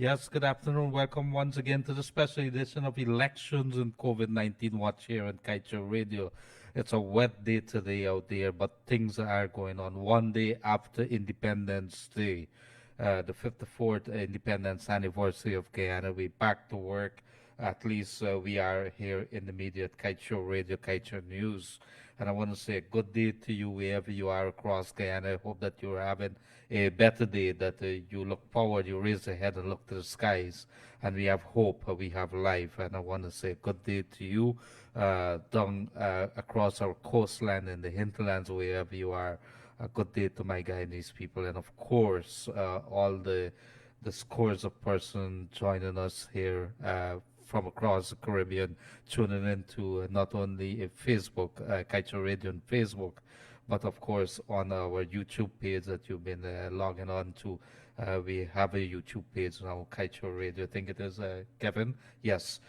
Yes, good afternoon. Welcome once again to the special edition of Elections and COVID-19 Watch here on Kaicho Radio. It's a wet day today out there, but things are going on. One day after Independence Day, the 54th Independence Anniversary of Guyana, we back to work. At least we are here in the media at Kaicho Radio, Kaicho News. And I want to say a good day to you wherever you are across Guyana. I hope that you're having a better day, that you look forward, you raise your head and look to the skies, and we have hope, we have life. And I want to say good day to you down across our coastline in the hinterlands, wherever you are. A good day to my Guyanese people, and of course, all the scores of persons joining us here from across the Caribbean, tuning into not only Facebook, Kaicho Radio on Facebook, but of course on our YouTube page that you've been logging on to. We have a YouTube page now, Kaicho Radio. I think it is, Kevin. Yes.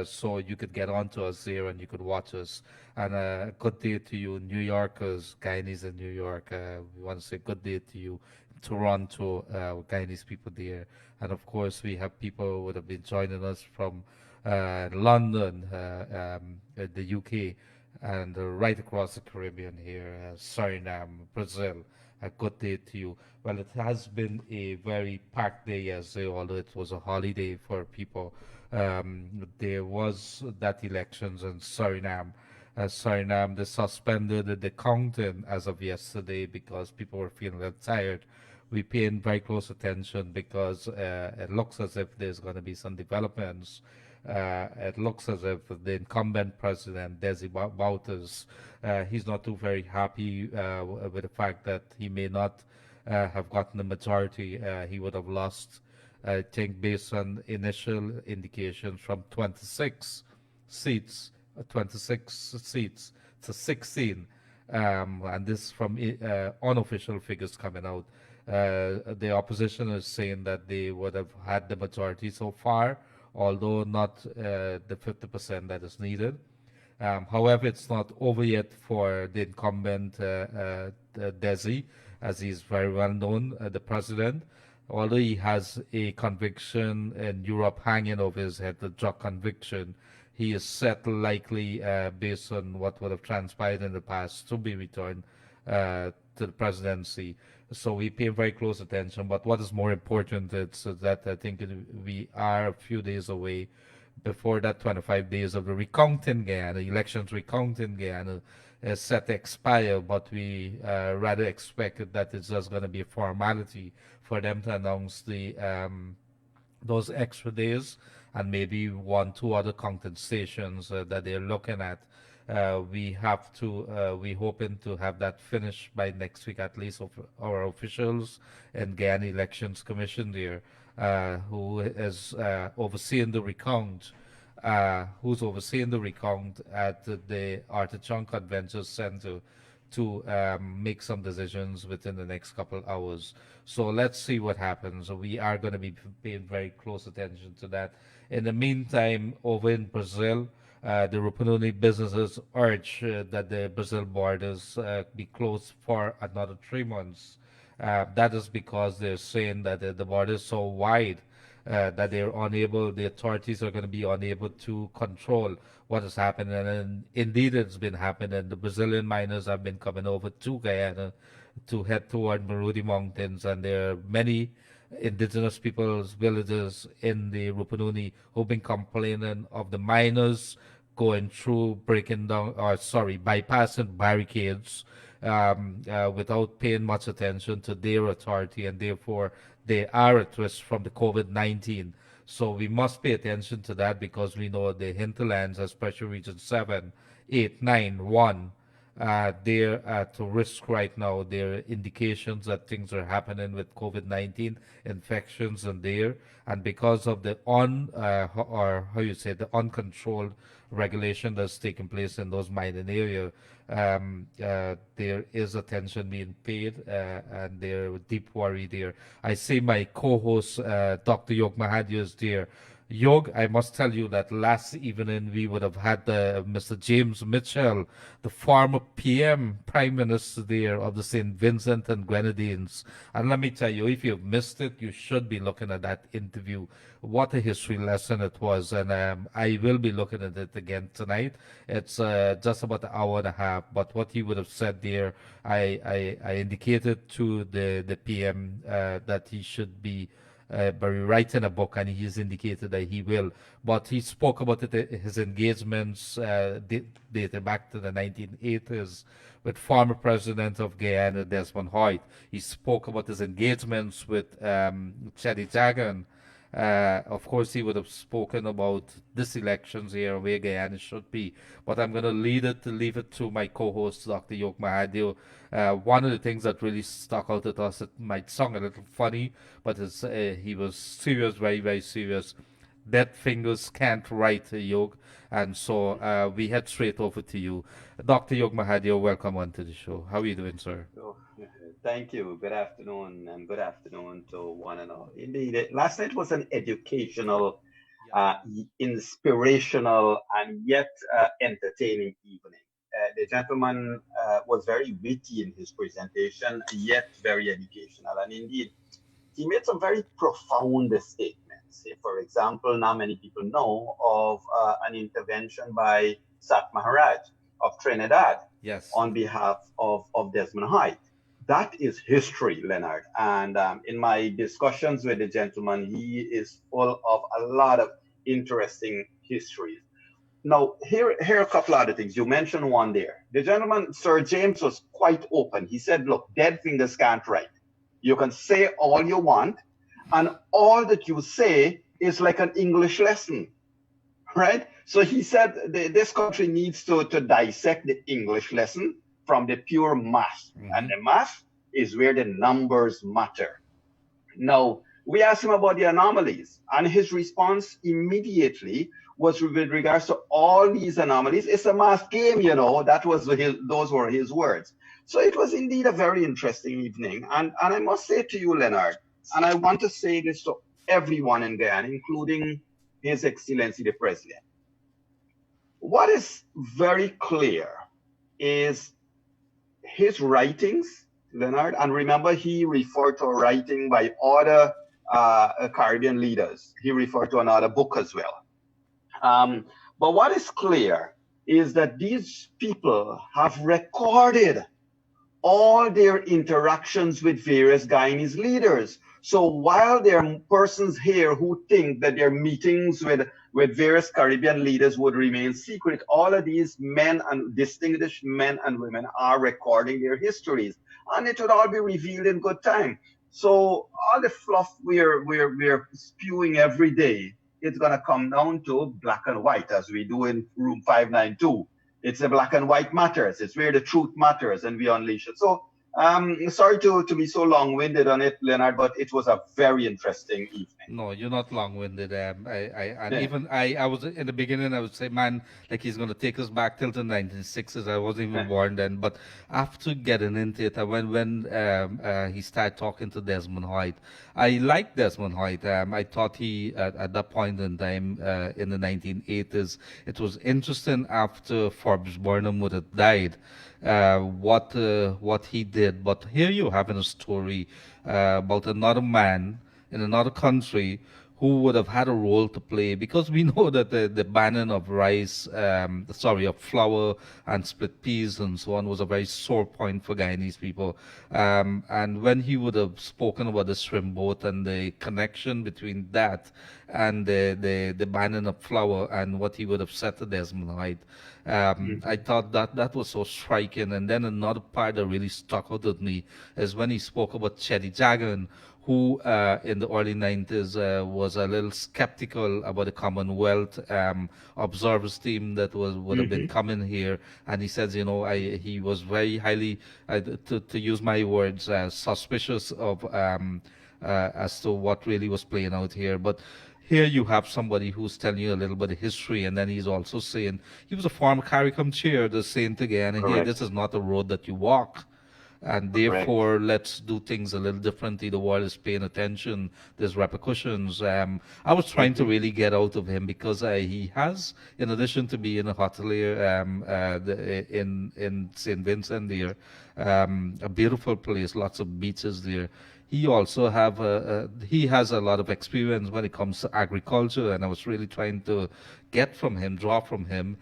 So you could get onto us there and you could watch us. And good day to you, New Yorkers, Guyanese in New York. We want to say good day to you, Toronto, Guyanese people there. And of course, we have people who would have been joining us from London, the UK, and right across the Caribbean here, Suriname, Brazil. A good day to you. Well, it has been a very packed day yesterday, although it was a holiday for people. There was that elections in Suriname. Suriname, they suspended the counting as of yesterday because people were feeling a little tired. We paying very close attention because it looks as if there's going to be some developments. It looks as if the incumbent president, Desi Bouterse, he's not too very happy with the fact that he may not have gotten the majority. He would have lost, I think, based on initial indications, from 26 seats to 16. And this from unofficial figures coming out. The opposition is saying that they would have had the majority so far, although not the 50% that is needed. However, it's not over yet for the incumbent Desi, as he's very well known, the president. Although he has a conviction in Europe hanging over his head, the drug conviction, he is set likely, based on what would have transpired in the past, to be returned to the presidency. So we pay very close attention. But what is more important is that I think we are a few days away before that 25 days of the recounting Guyana, elections recounting Guyana is set to expire, but we rather expect that it's just going to be a formality for them to announce the those extra days and maybe one, two other counting stations that they're looking at. We have to, we hoping to have that finished by next week, at least of our officials in Guyana Elections Commission there, who is overseeing the recount, who's overseeing the recount at the Artichon Convention Center to make some decisions within the next couple hours. So let's see what happens. We are going to be paying very close attention to that. In the meantime, over in Brazil, the Rupununi businesses urge that the Brazil borders be closed for another 3 months. That is because they're saying that the border is so wide that they're unable, the authorities are going to be unable to control what is happening. And indeed, it's been happening. The Brazilian miners have been coming over to Guyana to head toward Marudi Mountains, and there are many indigenous peoples, villages in the Rupununi who've been complaining of the miners going through, breaking down, or sorry, bypassing barricades without paying much attention to their authority, and therefore they are at risk from the COVID-19. So we must pay attention to that because we know the hinterlands, especially region 7, 8, 9, 1, they're at risk right now. There are indications that things are happening with COVID-19 infections in there, and because of the or how you say, the uncontrolled regulation that's taking place in those mining areas, there is attention being paid, and there's deep worry there. I see my co-host, Dr. Yog Mahadeo, is there. Yog, I must tell you that last evening we would have had Mr. James Mitchell, the former PM, Prime Minister there of the St. Vincent and Grenadines. And let me tell you, if you've missed it, you should be looking at that interview. What a history lesson it was. And I will be looking at it again tonight. It's just about an hour and a half. But what he would have said there, I indicated to the PM that he should be by writing a book, and he's indicated that he will. But he spoke about it, his engagements dated back to the 1980s with former President of Guyana, Desmond Hoyt. He spoke about his engagements with Chedi Jagan. Of course, he would have spoken about this elections here, where Guyana should be. But I'm going to leave it to my co-host, Dr. Yog Mahadeo. One of the things that really stuck out at us, it might sound a little funny, but he was serious, very, very serious. Dead fingers can't write, Yog. And so we head straight over to you. Dr. Yog Mahadeo, welcome onto the show. How are you doing, sir? Oh, thank you. Good afternoon, and good afternoon to one and all. Indeed, last night was an educational, inspirational, and yet entertaining evening. The gentleman was very witty in his presentation, yet very educational. And indeed, he made some very profound statements. For example, now many people know of an intervention by Sat Maharaj of Trinidad Yes. on behalf of Desmond Hyde. That is history, Leonard. And in my discussions with the gentleman, he is full of a lot of interesting histories. Now, here are a couple other things. You mentioned one there. The gentleman, Sir James, was quite open. He said, look, dead fingers can't write. You can say all you want, and all that you say is like an English lesson, right? So he said this country needs to dissect the English lesson from the pure math. Mm-hmm. And the math is where the numbers matter. Now, we asked him about the anomalies, and his response immediately was with regards to all these anomalies. It's a math game, those were his words. So it was indeed a very interesting evening. And I must say to you, Leonard, and I want to say this to everyone in Guyana, including His Excellency the President. What is very clear is his writings, Leonard, and remember he referred to a writing by other Caribbean leaders. He referred to another book as well. But what is clear is that these people have recorded all their interactions with various Guyanese leaders. So while there are persons here who think that their meetings with various Caribbean leaders would remain secret, all of these men and distinguished men and women are recording their histories, and it would all be revealed in good time. So all the fluff we're spewing every day, it's gonna come down to black and white, as we do in room 592. It's the black and white matters. It's where the truth matters, and we unleash it. So sorry to be so long-winded on it, Leonard, but it was a very interesting evening. No, you're not long-winded. I was in the beginning. I would say, man, like he's gonna take us back till the 1960s. I wasn't even born then. But after getting into it, when he started talking to Desmond Hoyt, I liked Desmond Hoyt. I thought he at that point in time in the 1980s, it was interesting after Forbes Burnham would have died. What he did, but here you have a story about another man in another country who would have had a role to play, because we know that the banning of of flour and split peas and so on was a very sore point for Guyanese people. And when he would have spoken about the shrimp boat and the connection between that and the banning of flour and what he would have said to Desmond Hyde, I thought that was so striking. And then another part that really stuck out with me is when he spoke about Chedi Jagan, who in the early 90s was a little skeptical about the Commonwealth observers team that would have been coming here. And he says, he was very highly, to use my words, suspicious of as to what really was playing out here. But here you have somebody who's telling you a little bit of history, and then he's also saying he was a former CARICOM chair, the saying again, and here, this is not a road that you walk. and Correct. therefore let's do things a little differently. The world is paying attention. There's repercussions. I was trying to Hmm. really get out of him because he has, in addition to being a hotelier in Saint Vincent there, a beautiful place, lots of beaches there. He also he has a lot of experience when it comes to agriculture, and I was really trying to get from him, draw from him.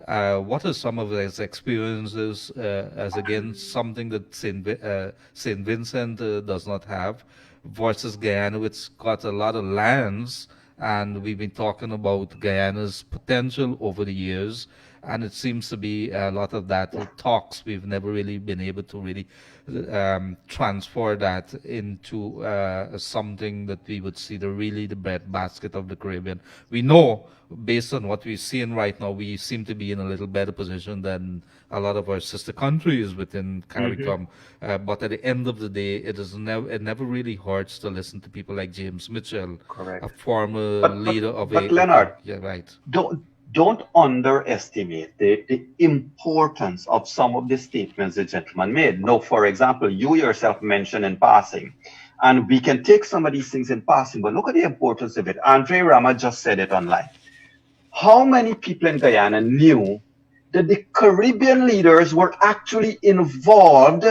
What are some of his experiences as again something that Saint Vincent does not have, versus Guyana, which got a lot of lands, and we've been talking about Guyana's potential over the years, and it seems to be a lot of that talks. We've never really been able to really transfer that into something that we would see the breadbasket of the Caribbean. We know, based on what we're seeing right now, we seem to be in a little better position than a lot of our sister countries within Hmm. CARICOM. But at the end of the day, it never really hurts to listen to people like James Mitchell, a Correct. former But leader of Leonard, yeah, right. don't underestimate the importance of some of the statements the gentleman made. No, for example, you yourself mentioned in passing, and we can take some of these things in passing, but look at the importance of it. Andre Rama just said it online. How many people in Guyana knew that the Caribbean leaders were actually involved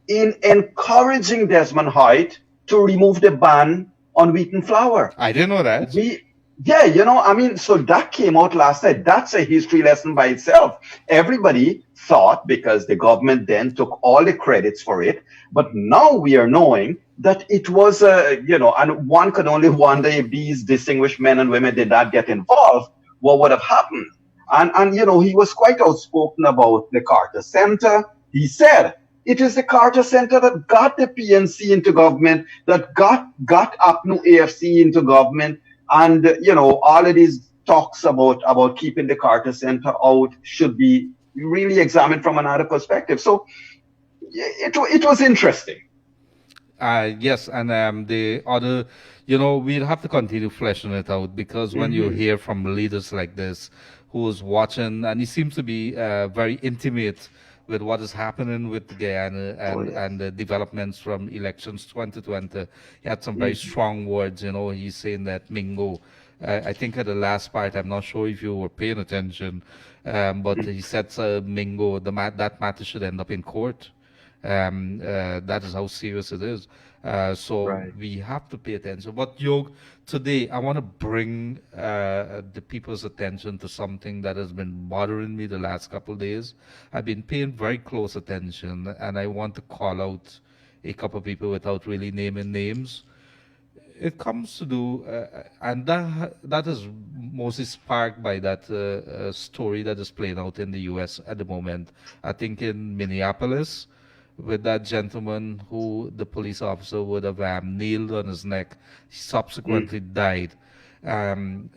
in encouraging Desmond Hoyt to remove the ban on wheat and flour? I didn't know that. We, yeah, I mean, so that came out last night. That's a history lesson by itself. Everybody thought, because the government then took all the credits for it, but now we are knowing that it was, and one could only wonder if these distinguished men and women did not get involved, what would have happened? And he was quite outspoken about the Carter Center. He said, it is the Carter Center that got the PNC into government, that got APNU AFC into government, and all of these talks about keeping the Carter Center out should be really examined from another perspective. So it was interesting. Yes, and the other, we'll have to continue fleshing it out because when you Hmm. hear from leaders like this who's watching, and he seems to be very intimate with what is happening with Guyana Oh and yes. the developments from elections 2020. He had some very Hmm. strong words, he's saying that Mingo. I think at the last part, I'm not sure if you were paying attention, but he said Mingo, that matter should end up in court. That is how serious it is. So Right. we have to pay attention. But Yog, today I want to bring the people's attention to something that has been bothering me the last couple of days. I've been paying very close attention, and I want to call out a couple of people without really naming names. It comes to do, and that is mostly sparked by that story that is playing out in the U.S. at the moment. I think in Minneapolis, with that gentleman who the police officer would have kneeled on his neck. He Mm. subsequently died.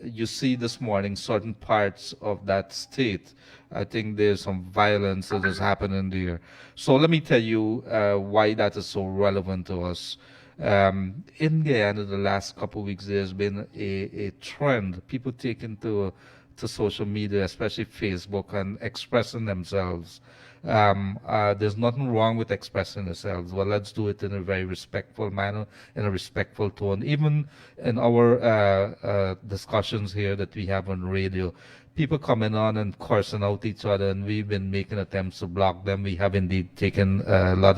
You see this morning certain parts of that state. I think there's some violence that is happening there. So let me tell you why that is so relevant to us. In Guyana, the last couple of weeks, there's been a trend. People taking to social media, especially Facebook, and expressing themselves. There's nothing wrong with expressing yourselves. Well, let's do it in a very respectful manner, in a respectful tone. Even in our discussions here that we have on radio, people coming on and cursing out each other, and we've been making attempts to block them. We have indeed taken a lot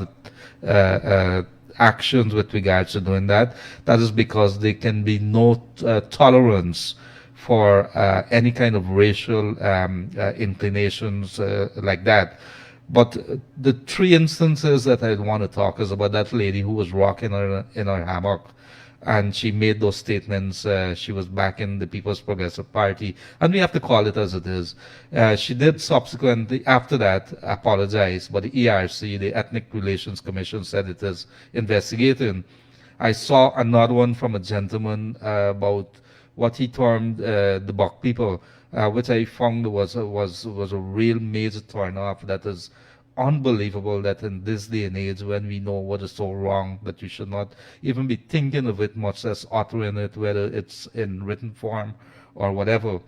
of actions with regards to doing that. That is because there can be no tolerance for any kind of racial inclinations like that. But the three instances that I want to talk is about that lady who was rocking in her hammock, and she made those statements. She was back in the People's Progressive Party, and we have to call it as it is. She did subsequently, after that, apologize, but the ERC, the Ethnic Relations Commission, said it is investigating. I saw another one from a gentleman about what he termed the Bok people, which I found was a real major turn off. That is unbelievable that in this day and age, when we know what is so wrong, that you should not even be thinking of it, much less uttering it, whether it's in written form or whatever.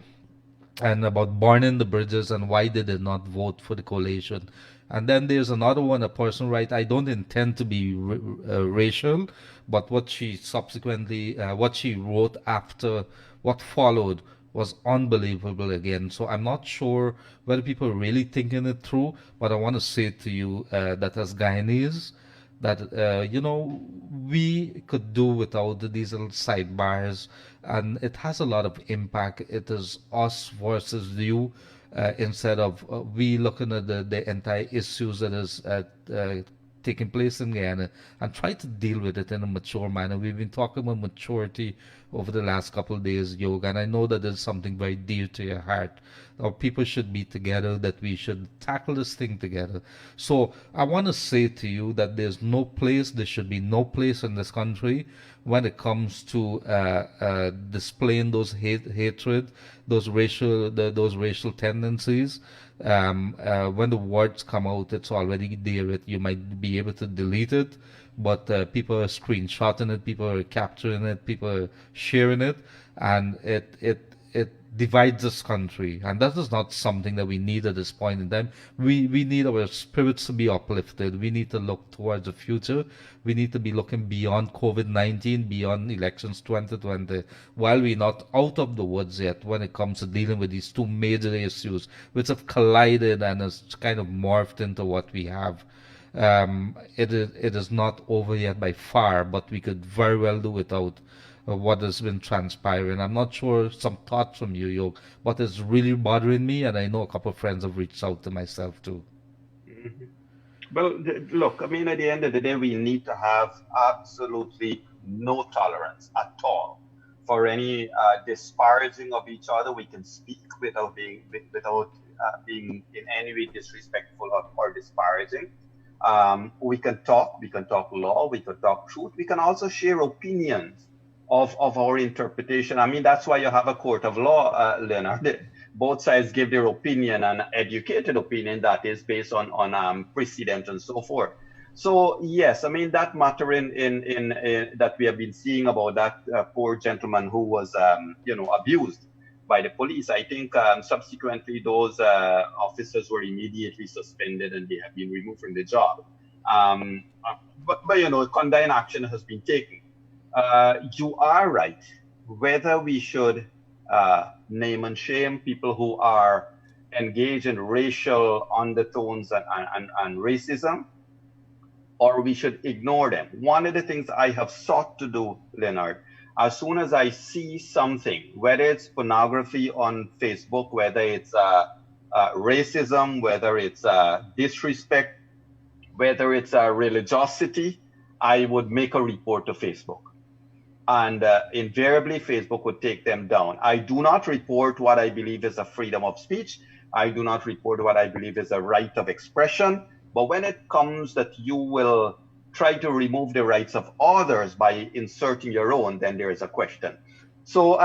And about burning the bridges and why they did not vote for the coalition. And then there's another one, a person write, I don't intend to be racial, but what she subsequently, what she wrote after what followed was unbelievable again. So I'm not sure whether people are really thinking it through, but I want to say to you that as Guyanese, that we could do without these little sidebars, and it has a lot of impact. It is us versus you, instead of we looking at the entire issues that is taking place in Guyana and try to deal with it in a mature manner. We've been talking about maturity over the last couple of days, Yoga, and I know that is something very dear to your heart. Our people should be together, that we should tackle this thing together. So I want to say to you that there should be no place in this country when it comes to displaying those hatred, those racial tendencies. When the words come out, it's already there. You might be able to delete it, but people are screenshotting it, people are capturing it, people are sharing it, and it divides this country, and that is not something that we need at this point in time. We need our spirits to be uplifted. We need to look towards the future. We need to be looking beyond COVID-19, beyond elections 2020, while we're not out of the woods yet when it comes to dealing with these two major issues which have collided and has kind of morphed into what we have. It is not over yet by far, but we could very well do without what has been transpiring. I'm not sure, some thoughts from you, Yog, but it's really bothering me, and I know a couple of friends have reached out to myself too. Mhm. Well, look, I mean, at the end of the day, we need to have absolutely no tolerance at all for any disparaging of each other. We can speak without being in any way disrespectful or disparaging. We can talk law, we can talk truth, we can also share opinions of our interpretation. I mean, that's why you have a court of law, Leonard. Both sides give their opinion, an educated opinion that is based on precedent and so forth. So yes, I mean that matter in that we have been seeing about that poor gentleman who was abused by the police. I think subsequently those officers were immediately suspended and they have been removed from the job. Um, but condign action has been taken. You are right. Whether we should name and shame people who are engaged in racial undertones and racism, or we should ignore them. One of the things I have sought to do, Leonard, as soon as I see something, whether it's pornography on Facebook, whether it's racism, whether it's disrespect, whether it's religiosity, I would make a report to Facebook. And invariably, Facebook would take them down. I do not report what I believe is a freedom of speech. I do not report what I believe is a right of expression. But when it comes that you will try to remove the rights of others by inserting your own, then there is a question. So,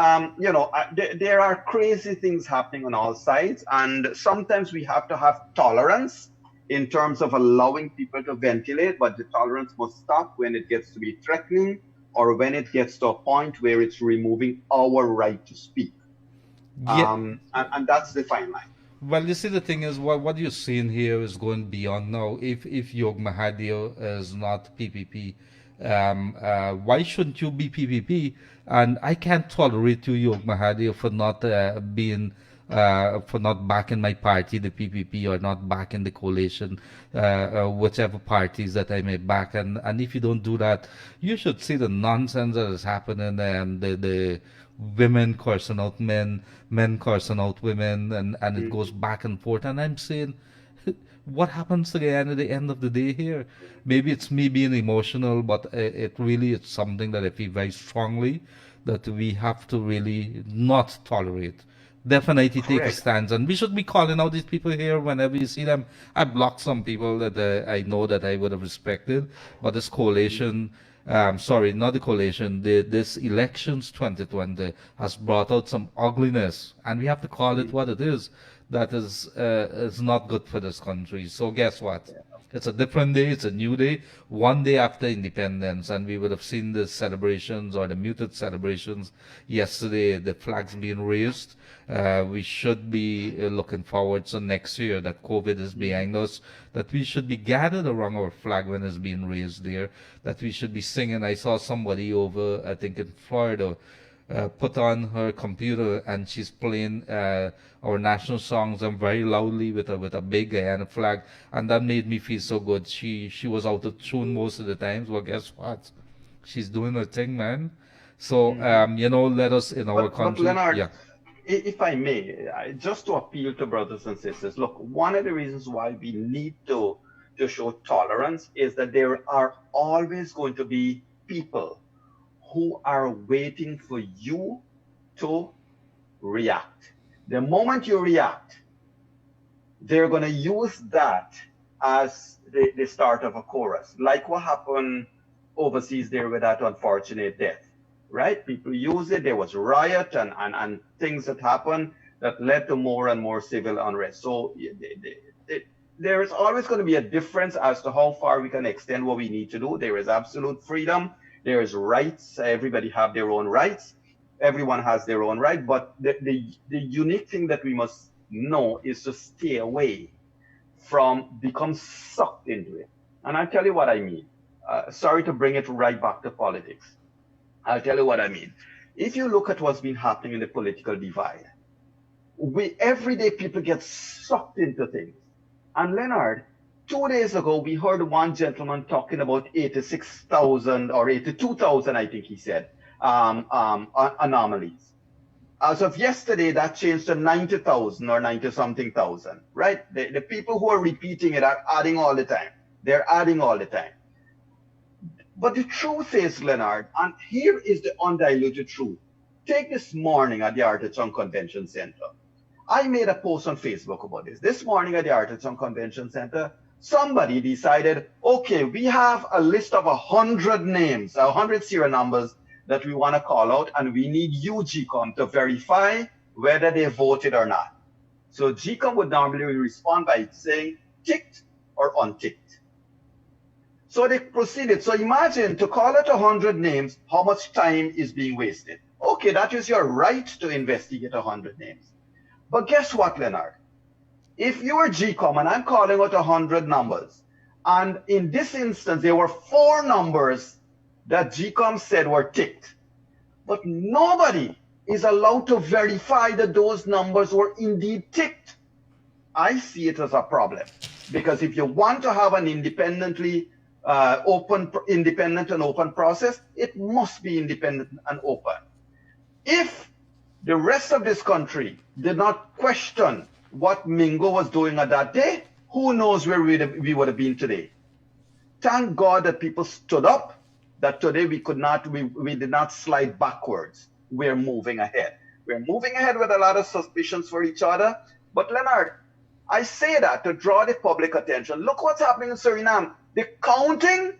there are crazy things happening on all sides. And sometimes we have to have tolerance in terms of allowing people to ventilate, but the tolerance must stop when it gets to be threatening or when it gets to a point where it's removing our right to speak. Yeah. And that's the fine line. Well, you see, the thing is, what you're seeing here is going beyond now. If Yog Mahadeo is not PPP, why shouldn't you be PPP? And I can't tolerate you, Yog Mahadeo, for not for not backing my party, the PPP, or not backing the coalition, whichever parties that I may back. And if you don't do that, you should see the nonsense that is happening, and the women cursing out men, men cursing out women, and it goes back and forth. And I'm saying, what happens again at the end of the day here? Maybe it's me being emotional, but it really is something that I feel very strongly that we have to really not tolerate. Definitely take a Correct. stance, and we should be calling out these people here whenever you see them. I blocked some people that I know that I would have respected, but this coalition, sorry, not the coalition, this elections 2020 has brought out some ugliness, and we have to call it what it is. That is not good for this country. So guess what? It's a different day, it's a new day, one day after independence, and we would have seen the celebrations or the muted celebrations yesterday, the flags being raised. We should be looking forward to next year that COVID is behind us, that we should be gathered around our flag when it's being raised there, that we should be singing. I saw somebody over, I think in Florida, put on her computer and she's playing our national songs and very loudly with a big Guyana flag, and that made me feel so good. She was out of tune most of the times. Well, guess what? She's doing her thing, man. So let us in our But country, Leonard, yeah. if I may, just to appeal to brothers and sisters, look, one of the reasons why we need to show tolerance is that there are always going to be people who are waiting for you to react. The moment you react, they're going to use that as the start of a chorus, like what happened overseas there with that unfortunate death, right? People use it. There was riot and things that happened that led to more and more civil unrest. So there is always going to be a difference as to how far we can extend what we need to do. There is absolute freedom. There is rights. Everybody have their own rights. Everyone has their own right. But the unique thing that we must know is to stay away from become sucked into it. And I'll tell you what I mean. Sorry to bring it right back to politics. I'll tell you what I mean. If you look at what's been happening in the political divide, everyday people get sucked into things. And Leonard, 2 days ago, we heard one gentleman talking about 86,000 or 82,000, I think he said, anomalies. As of yesterday, that changed to 90,000 or 90 something thousand, right? The people who are repeating it are adding all the time. They're adding all the time. But the truth is, Leonard, and here is the undiluted truth. Take this morning at the Artichoke Convention Center. I made a post on Facebook about this. This morning at the Artichoke Convention Center, somebody decided, okay, we have a list of 100 names, 100 serial numbers that we want to call out, and we need you, GCOM, to verify whether they voted or not. So GCOM would normally respond by saying ticked or unticked. So they proceeded. So imagine to call out 100 names, how much time is being wasted. Okay, that is your right to investigate 100 names. But guess what, Leonard? If you are GCOM and I'm calling out 100 numbers, and in this instance, there were 4 numbers that GCOM said were ticked, but nobody is allowed to verify that those numbers were indeed ticked. I see it as a problem, because if you want to have an independent and open process, it must be independent and open. If the rest of this country did not question what Mingo was doing at that day, who knows where we would have been today. Thank God that people stood up, that today we did not slide backwards. We're moving ahead. We're moving ahead with a lot of suspicions for each other. But Leonard, I say that to draw the public attention. Look what's happening in Suriname. The counting,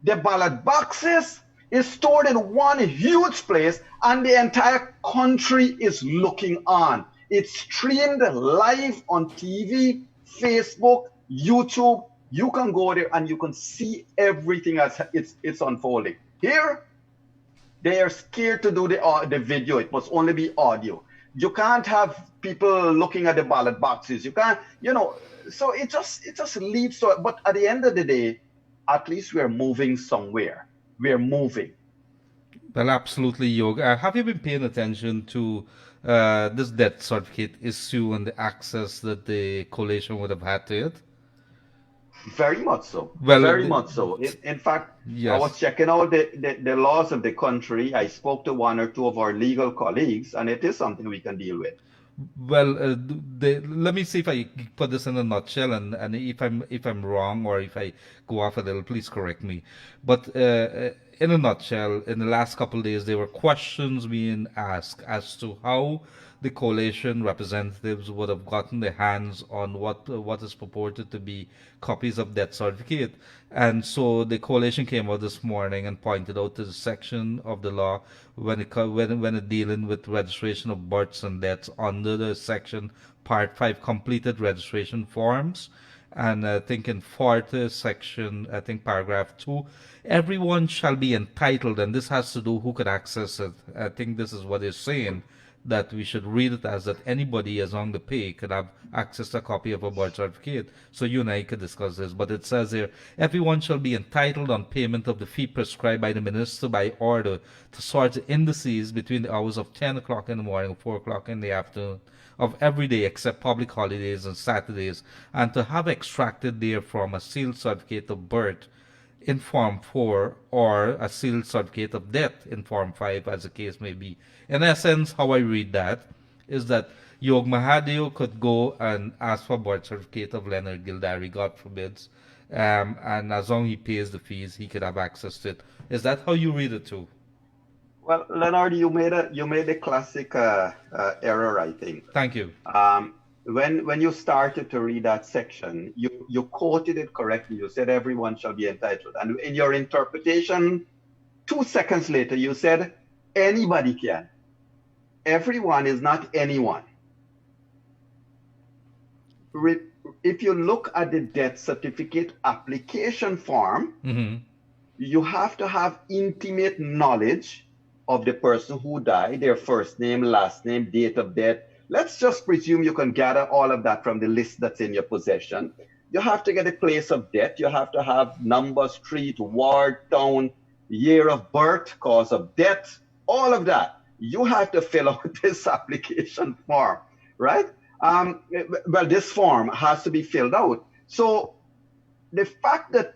the ballot boxes is stored in one huge place, and the entire country is looking on. It's streamed live on TV, Facebook, YouTube. You can go there and you can see everything as it's unfolding. Here, they are scared to do the video. It must only be audio. You can't have people looking at the ballot boxes. You can't, so it just leads to, but at the end of the day, at least we're moving somewhere. We're moving. Well, absolutely, Yog. Have you been paying attention to this death certificate issue and the access that the coalition would have had to it? Very much so. Well, very much so. In fact, yes. I was checking out the laws of the country. I spoke to one or two of our legal colleagues, and it is something we can deal with. Well, let me see if I put this in a nutshell, and if I'm wrong or if I go off a little, please correct me. But in a nutshell, in the last couple of days, there were questions being asked as to how the coalition representatives would have gotten their hands on what is purported to be copies of death certificate. And so the coalition came out this morning and pointed out to the section of the law when it dealing with registration of births and deaths under the section Part 5 completed registration forms. And I think in fourth section, I think paragraph 2, everyone shall be entitled, and this has to do who could access it. I think this is what it's saying, that we should read it as that anybody as on the pay could have access to a copy of a birth certificate. So you and I could discuss this, but it says here, everyone shall be entitled on payment of the fee prescribed by the minister by order to sort the indices between the hours of 10 o'clock in the morning and 4 o'clock in the afternoon of every day except public holidays and Saturdays, and to have extracted therefrom a sealed certificate of birth in Form 4 or a sealed certificate of death in Form 5, as the case may be. In essence, how I read that is that Yog Mahadeo could go and ask for birth certificate of Leonard Gildarie, God forbids, and as long as he pays the fees, he could have access to it. Is that how you read it too? Well, Leonard, you made a classic error, I think. Thank you. When you started to read that section, you quoted it correctly. You said everyone shall be entitled, and in your interpretation, 2 seconds later, you said anybody can. Everyone is not anyone. If you look at the death certificate application form, you have to have intimate knowledge of the person who died, their first name, last name, date of death. Let's just presume you can gather all of that from the list that's in your possession. You have to get a place of death. You have to have number, street, ward, town, year of birth, cause of death, all of that. You have to fill out this application form, right? Well, this form has to be filled out. So the fact that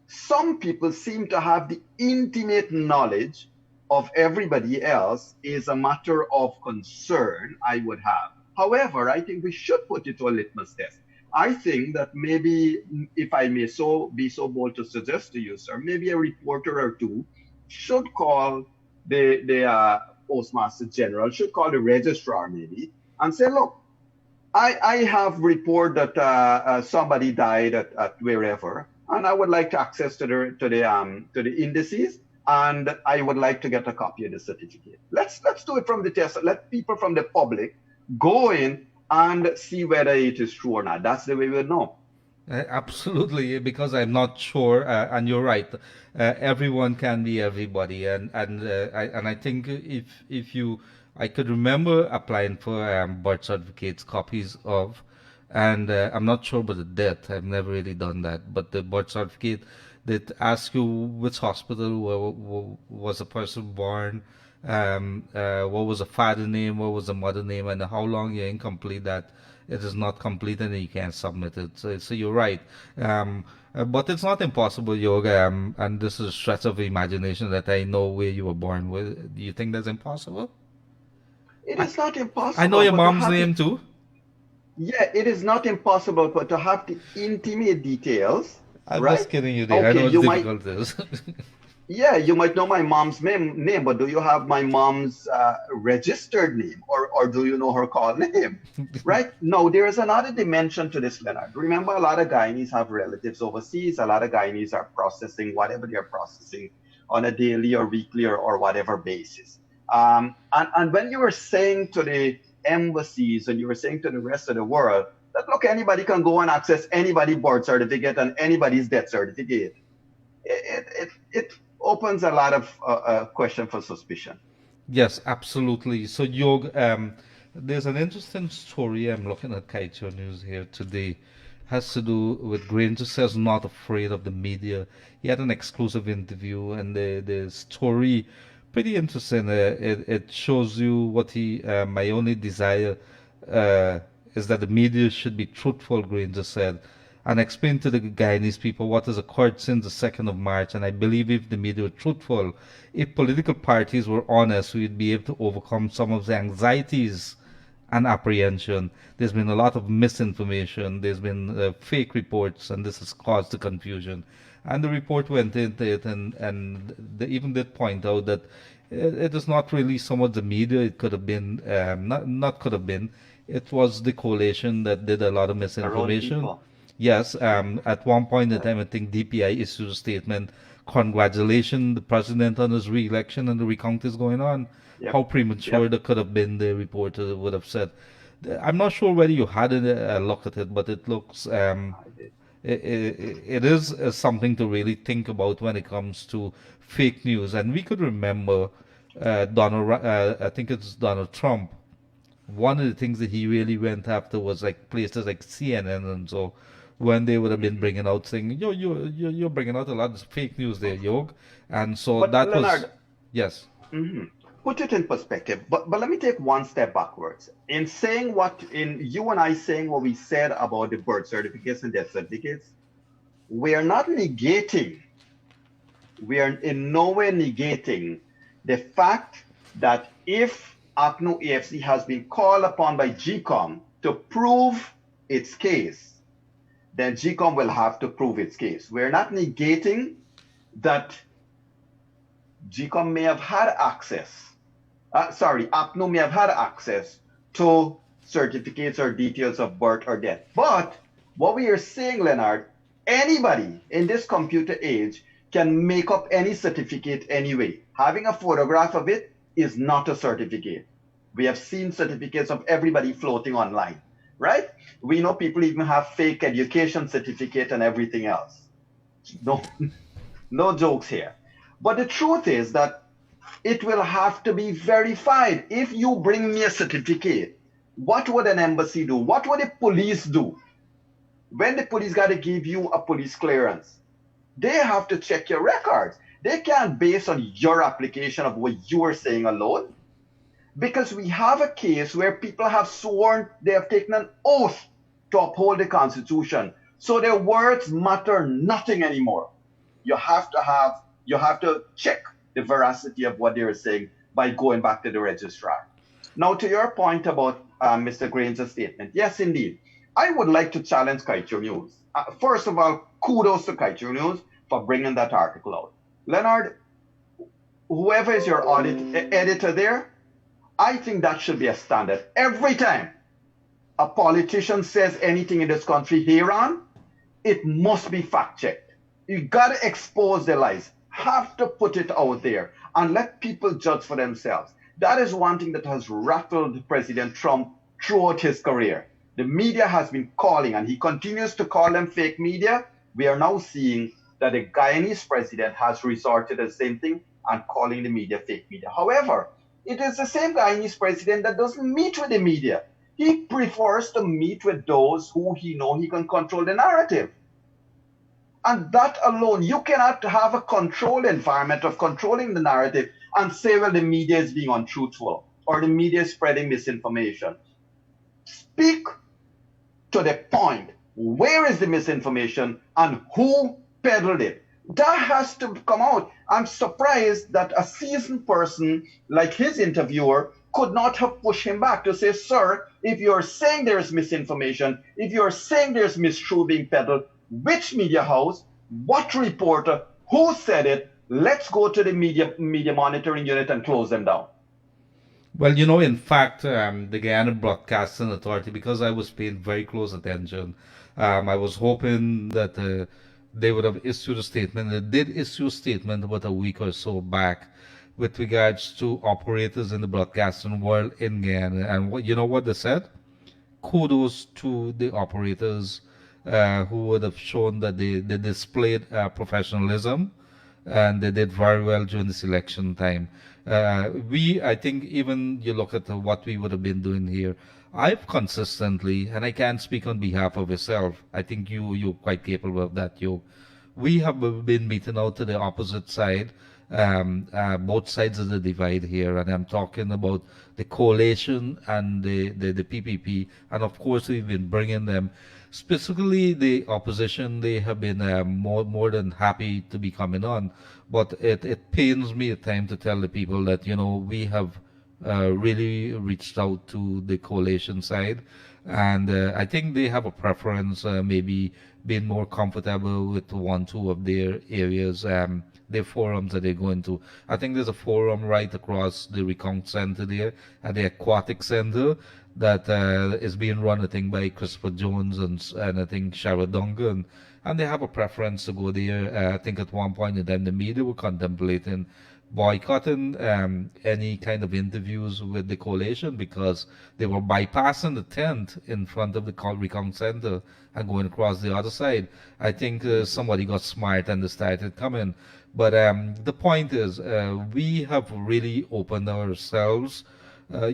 some people seem to have the intimate knowledge of everybody else is a matter of concern I would have. However, I think we should put it to a litmus test. I think that maybe, if I may be so bold to suggest to you, sir, maybe a reporter or two should call the Postmaster General, should call the registrar maybe, and say, look, I have report that somebody died at wherever, and I would like to access to the indices, and I would like to get a copy of the certificate. Let's do it from the test. Let people from the public go in and see whether it is true or not. That's the way we'll know. Absolutely, because I'm not sure, and you're right. Everyone can be everybody, and I think I could remember applying for birth certificates, copies of, and I'm not sure about the death. I've never really done that, but the birth certificate that asks you which hospital was a person born, what was the father name, what was the mother name, and how long you're incomplete, that it is not complete and you can't submit it. So you're right. But it's not impossible, Yoga, and this is a stretch of imagination that I know where you were born with. Do you think that's impossible? It is not impossible. I know your mom's name too. Yeah, it is not impossible, but to have the intimate details. I'm right? just kidding you there. Okay, I know it's difficult this. Yeah, you might know my mom's name, but do you have my mom's registered name, or do you know her call name? Right? No, there is another dimension to this, Leonard. Remember, a lot of Guyanese have relatives overseas. A lot of Guyanese are processing whatever they're processing on a daily or weekly or whatever basis. And when you were saying to the embassies and you were saying to the rest of the world that, look, anybody can go and access anybody's birth certificate and anybody's death certificate, it opens a lot of question for suspicion. Yes, absolutely. So, Yog, there's an interesting story. I'm looking at Kaito News here today. Has to do with Granger says not afraid of the media. He had an exclusive interview, and the story pretty interesting. It shows you what my only desire is that the media should be truthful, Granger said, and explain to the Guyanese people what has occurred since the 2nd of March. And I believe if the media were truthful, if political parties were honest, we'd be able to overcome some of the anxieties and apprehension. There's been a lot of misinformation. There's been fake reports, and this has caused the confusion. And the report went into it, and they even did point out that it is not really so much the media. It could have been, not could have been. It was the coalition that did a lot of misinformation. Yes, at one point in time, I think DPI issued a statement, congratulations the president on his re-election, and the recount is going on. Yep. How premature that could have been, the reporter would have said. I'm not sure whether you had a look at it, but it looks I did. it is something to really think about when it comes to fake news. And we could remember I think it's Donald Trump. One of the things that he really went after was like places like CNN and so when they would have been Mhm. bringing out saying, you're bringing out a lot of fake news there, Yog. And so But that was, Leonard, yes. mhm, put it in perspective. But let me take one step backwards. In saying what, in you and I saying what we said about the birth certificates and death certificates, we are not negating, we are in no way negating the fact that if APNO AFC has been called upon by GCOM to prove its case, then GCOM will have to prove its case. We're not negating that GCOM may have had access, APNO may have had access to certificates or details of birth or death. But what we are saying, Leonard, anybody in this computer age can make up any certificate anyway. Having a photograph of it is not a certificate. We have seen certificates of everybody floating online, right? We know people even have fake education certificate and everything else. No, no jokes here. But the truth is that it will have to be verified. If you bring me a certificate, what would an embassy do? What would the police do? When the police got to give you a police clearance, they have to check your records. They can't base on your application of what you are saying alone. Because we have a case where people have sworn, they have taken an oath to uphold the Constitution. So their words matter nothing anymore. You have to check the veracity of what they're saying by going back to the registrar. Now, to your point about Mr. Grains' statement, yes, indeed, I would like to challenge Kaiju News. First of all, kudos to Kaiju News for bringing that article out. Leonard, whoever is your editor there, I think that should be a standard. Every time a politician says anything in this country here on, it must be fact checked. You got to expose the lies, have to put it out there and let people judge for themselves. That is one thing that has rattled President Trump throughout his career. The media has been calling, and he continues to call them fake media. We are now seeing that the Guyanese president has resorted to the same thing and calling the media fake media. However, it is the same Guyanese president that doesn't meet with the media. He prefers to meet with those who he knows he can control the narrative. And that alone, you cannot have a controlled environment of controlling the narrative and say, well, the media is being untruthful or the media is spreading misinformation. Speak to the point. Where is the misinformation and who peddled it? That has to come out. I'm surprised that a seasoned person like his interviewer could not have pushed him back to say, sir, if you're saying there's misinformation, if you're saying there's mistruth being peddled, which media house, what reporter, who said it, let's go to the media monitoring unit and close them down. Well, in fact, the Guyana Broadcasting Authority, because I was paying very close attention, I was hoping that they would have issued a statement. They did issue a statement about a week or so back with regards to operators in the broadcasting world in Guyana. And you know what they said? Kudos to the operators who would have shown that they displayed professionalism and they did very well during this election time. I think even you look at what we would have been doing here, I've consistently, and I can't speak on behalf of yourself, I think you're quite capable of that, we have been meeting out to the opposite side, both sides of the divide here, and I'm talking about the coalition and the PPP, and of course we've been bringing them. Specifically, the opposition, they have been more than happy to be coming on, but it pains me at times to tell the people that we have really reached out to the coalition side, and I think they have a preference, maybe being more comfortable with one, two of their areas, their forums that they go into. I think there's a forum right across the Recount Center there at the Aquatic Center that is being run, I think, by Christopher Jones and I think Shara Dungan. And they have a preference to go there. I think at one point in time the media were contemplating boycotting any kind of interviews with the coalition because they were bypassing the tent in front of the recount center and going across the other side. I think somebody got smart and they started coming. But the point is, we have really opened ourselves.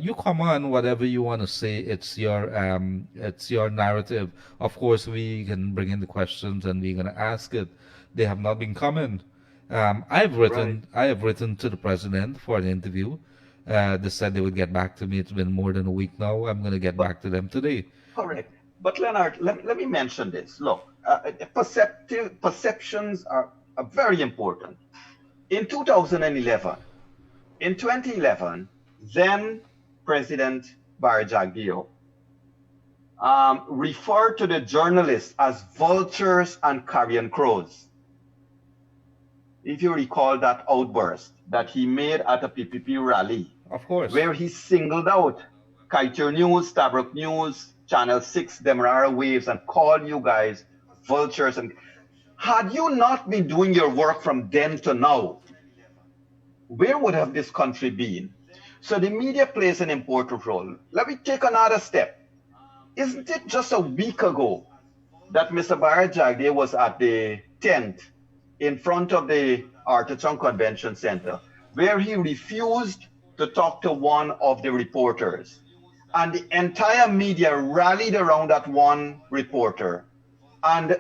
You come on, whatever you want to say. It's your narrative. Of course, we can bring in the questions and we're gonna ask it. They have not been coming. Right. I have written to the president for an interview. They said they would get back to me. It's been more than a week now. I'm gonna get But back to them today. correct. But Leonard, let me mention this. Look, perceptions are very important. In 2011, in 2011, then President Barajagdio referred to the journalists as vultures and carrion crows. If you recall that outburst that he made at a PPP rally, Of course. where he singled out Kaiser News, Stabrook News, Channel 6, Demerara Waves, and called you guys vultures. And had you not been doing your work from then to now, where would have this country been? So the media plays an important role. Let me take another step. Isn't it just a week ago that Mr. Barajagde was at the tent in front of the Artichon Convention Center, where he refused to talk to one of the reporters? And the entire media rallied around that one reporter. And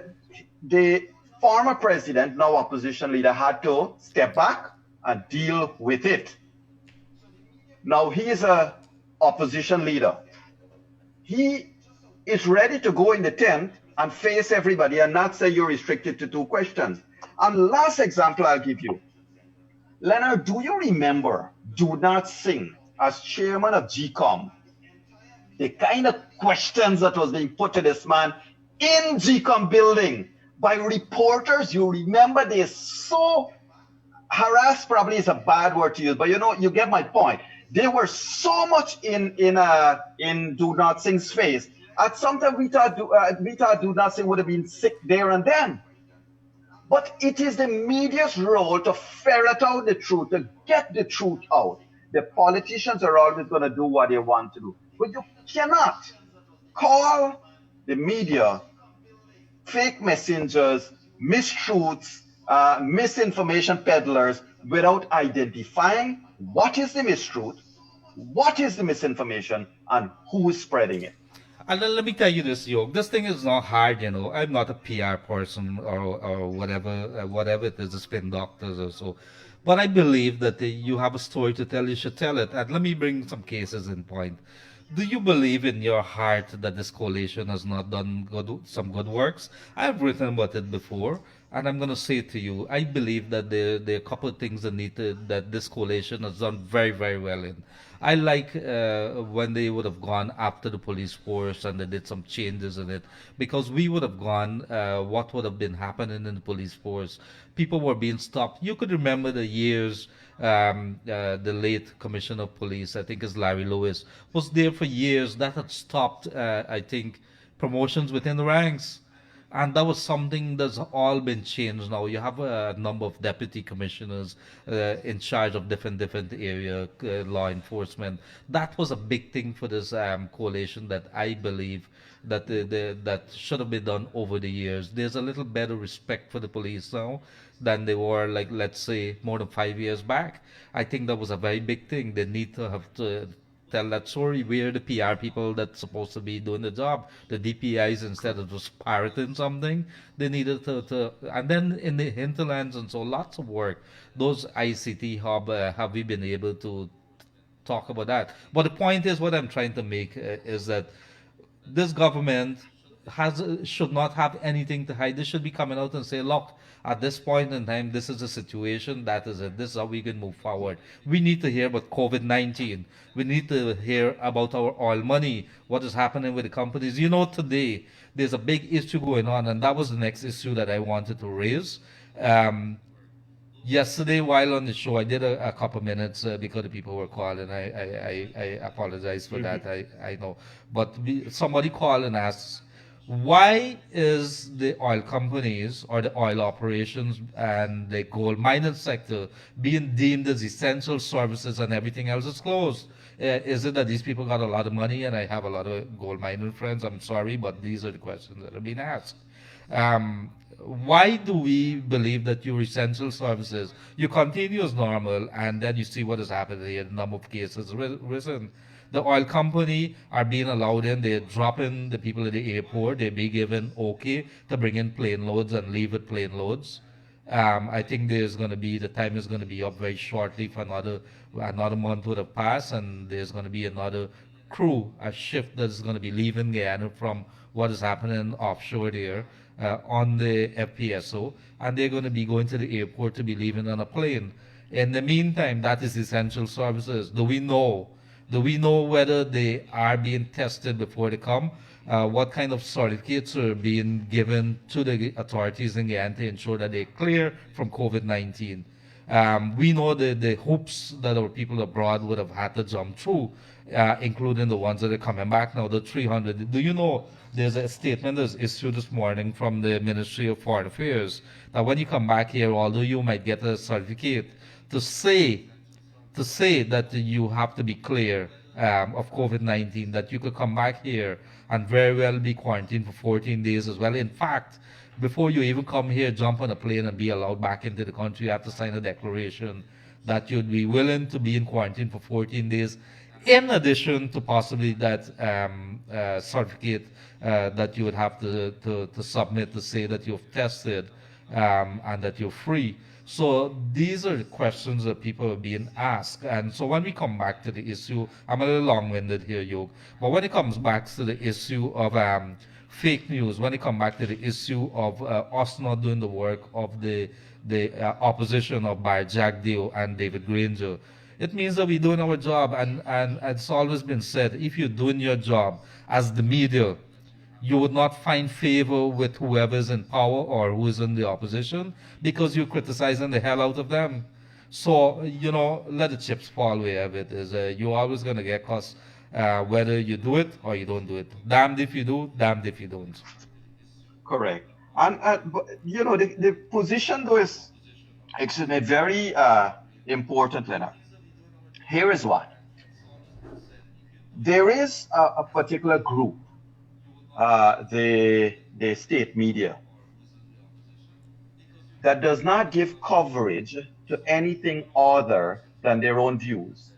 the former president, now opposition leader, had to step back and deal with it. Now he is a opposition leader. He is ready to go in the tent and face everybody and not say you're restricted to two questions. And last example I'll give you. Leonard, do you remember Do Not Sing as chairman of GCOM? The kind of questions that was being put to this man in GCOM building by reporters, you remember they're so harassed, probably is a bad word to use, but you get my point. They were so much in Do Not Sing's face. At some time, we thought Do Not Sing would have been sick there and then. But it is the media's role to ferret out the truth, to get the truth out. The politicians are always going to do what they want to do. But you cannot call the media fake messengers, mistruths, misinformation peddlers without identifying what is the mistruth, what is the misinformation, and who is spreading it. And let me tell you this, Yog. This thing is not hard, you know. I'm not a PR person or whatever it is, the spin doctors or so. But I believe that you have a story to tell, you should tell it. And let me bring some cases in point. Do you believe in your heart that this coalition has not done some good works? I've written about it before, and I'm going to say to you, I believe that there are a couple of things that this coalition has done very, very well in. I like when they would have gone after the police force and they did some changes in it, because we would have gone, what would have been happening in the police force? People were being stopped. You could remember the years, the late commissioner of police, I think is Larry Lewis, was there for years. That had stopped, I think, promotions within the ranks. And that was something that's all been changed now. You have a number of deputy commissioners in charge of different area law enforcement. That was a big thing for this coalition that I believe that should have been done over the years. There's a little better respect for the police now than they were, like, let's say, more than 5 years back. I think that was a very big thing. They need to have to tell that story. We're the PR people that's supposed to be doing the job. The DPIs, instead of just parroting something, they needed to and then in the hinterlands and so lots of work. Those ICT hub, have we been able to talk about that? But the point is, what I'm trying to make is that this government should not have anything to hide. They should be coming out and say, look, at this point in time, this is the situation. That is it. This is how we can move forward. We need to hear about COVID-19. We need to hear about our oil money, what is happening with the companies. You know, today there's a big issue going on, and that was the next issue that I wanted to raise. Um, Yesterday, while on the show, I did a couple minutes because the people were calling. I apologize for that. I know. But somebody called and asked, Why is the oil companies or the oil operations and the gold mining sector being deemed as essential services and everything else is closed? Is it that these people got a lot of money and I have a lot of gold mining friends? I'm sorry, but these are the questions that are being asked. Um, why do we believe that your essential services, you continue as normal, and then you see what has happened here, the number of cases risen? The oil company are being allowed in, they're dropping the people at the airport, they're being given okay to bring in plane loads and leave with plane loads. I think the time is going to be up very shortly for another month would have passed, and there's going to be another crew, a shift that's going to be leaving Guyana from what is happening offshore there on the FPSO, and they're going to be going to the airport to be leaving on a plane. In the meantime, that is essential services. Do we know? Do we know whether they are being tested before they come? What kind of certificates are being given to the authorities in Guyana to ensure that they're clear from COVID-19? We know the hoops that our people abroad would have had to jump through, including the ones that are coming back now, the 300. Do you know there's a statement that's issued this morning from the Ministry of Foreign Affairs that when you come back here, although you might get a certificate to say that you have to be clear of COVID-19, that you could come back here and very well be quarantined for 14 days as well. In fact, before you even come here, jump on a plane and be allowed back into the country, you have to sign a declaration that you'd be willing to be in quarantine for 14 days, in addition to possibly that certificate that you would have to submit to say that you've tested and that you're free. So these are the questions that people are being asked. And so when we come back to the issue, I'm a little long-winded here, Yog, but when it comes back to the issue of fake news, when it comes back to the issue of us not doing the work of the opposition of by Jack Dale and David Granger, it means that we're doing our job. And it's always been said, if you're doing your job as the media, you would not find favor with whoever's in power or who's in the opposition because you're criticizing the hell out of them. So, let the chips fall wherever it is. You're always going to get cussed whether you do it or you don't do it. Damned if you do, damned if you don't. Correct. And the position though is actually very important, Leonard. Here is why. There is a particular group, the state media, that does not give coverage to anything other than their own views.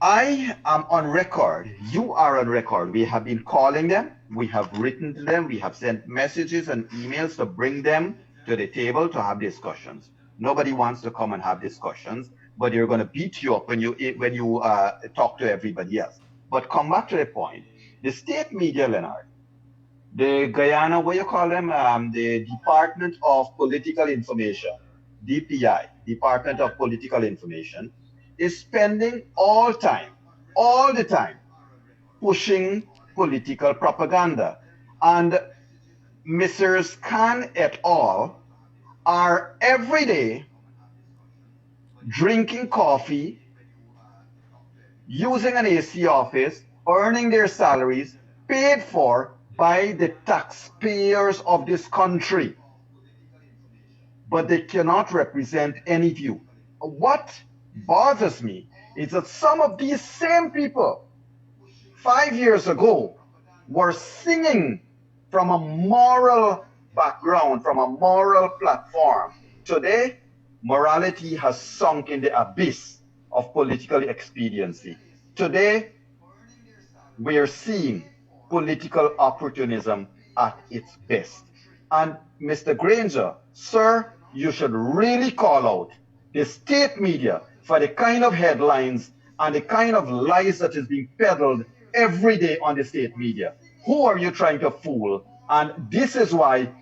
I am on record. You are on record. We have been calling them. We have written to them. We have sent messages and emails to bring them to the table to have discussions. Nobody wants to come and have discussions, but they're going to beat you up when you talk to everybody else. But come back to the point. The state media, Leonard, the Guyana, what you call them, the Department of Political Information, DPI, Department of Political Information, is spending all the time, pushing political propaganda. And Mrs. Khan et al. Are every day drinking coffee, using an AC office, earning their salaries, paid for by the taxpayers of this country. But they cannot represent any view. What bothers me is that some of these same people 5 years ago were singing from a moral background, from a moral platform. Today, morality has sunk in the abyss of political expediency. Today, we are seeing political opportunism at its best. And Mr. Granger, sir, you should really call out the state media for the kind of headlines and the kind of lies that is being peddled every day on the state media. Who are you trying to fool? And this is why,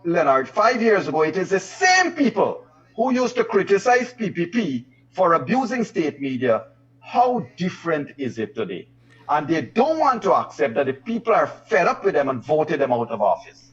Leonard, 5 years ago, it is the same people who used to criticize PPP for abusing state media. How different is it today? And they don't want to accept that the people are fed up with them and voted them out of office.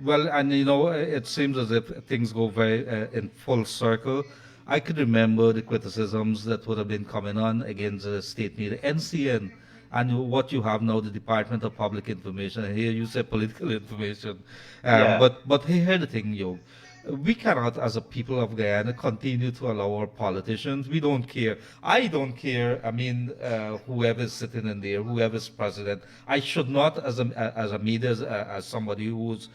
Well, and it seems as if things go very in full circle. I could remember the criticisms that would have been coming on against the state media. NCN and what you have now, the Department of Public Information. And here you say political information. Yeah. But here the thing, yo. We cannot, as a people of Guyana, continue to allow our politicians. We don't care. I don't care. I mean, whoever's sitting in there, whoever's president. I should not, as a media, as somebody who's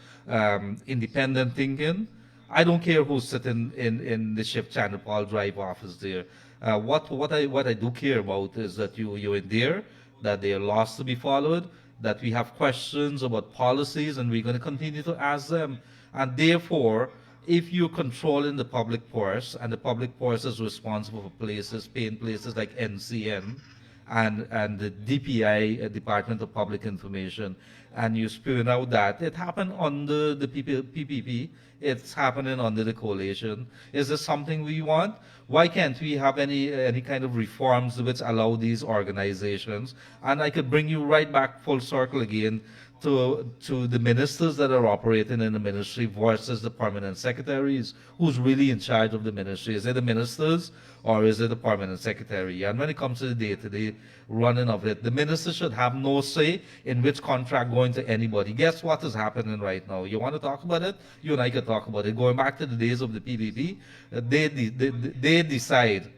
independent thinking. I don't care who's sitting in the Shift Channel Paul Drive office there. What I do care about is that you're in there, that there are laws to be followed, that we have questions about policies, and we're going to continue to ask them. And therefore, if you're controlling the public purse, and the public purse is responsible for places, paying places like NCN, and the DPI, Department of Public Information, and you spewing out that it happened under the PPP, it's happening under the coalition. Is this something we want? Why can't we have any kind of reforms which allow these organizations? And I could bring you right back full circle again to the ministers that are operating in the ministry versus the permanent secretaries. Who's really in charge of the ministry? Is it the ministers or is it the permanent secretary? And when it comes to the day-to-day running of it, the minister should have no say in which contract going to anybody. Guess what is happening right now? You want to talk about it? You and I can talk about it. Going back to the days of the PPP, they decide.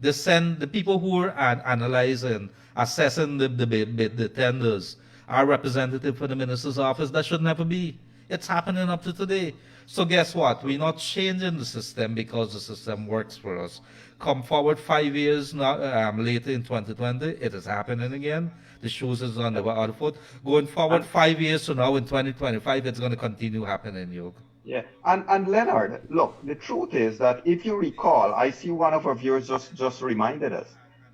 They send the people who are analyzing, assessing the tenders, our representative for the minister's office. That should never be. It's happening up to today. So guess what? We're not changing the system because the system works for us. Come forward 5 years now, later in 2020, it is happening again. The shoes is on the other foot. Going forward 5 years from now in 2025, it's going to continue happening, Yog. Yeah, and Leonard, look, the truth is that if you recall, I see one of our viewers just reminded us.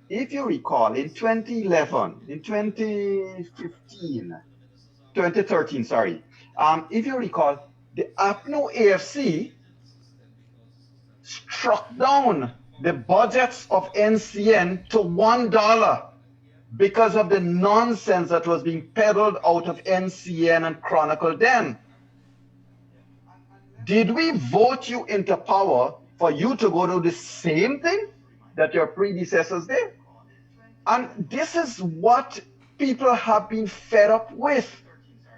If you recall, in 2011, in 2015, 2013, sorry, if you recall, the APNO AFC struck down the budgets of NCN to $1 because of the nonsense that was being peddled out of NCN and Chronicle then. Did we vote you into power for you to go do the same thing that your predecessors did? And this is what people have been fed up with.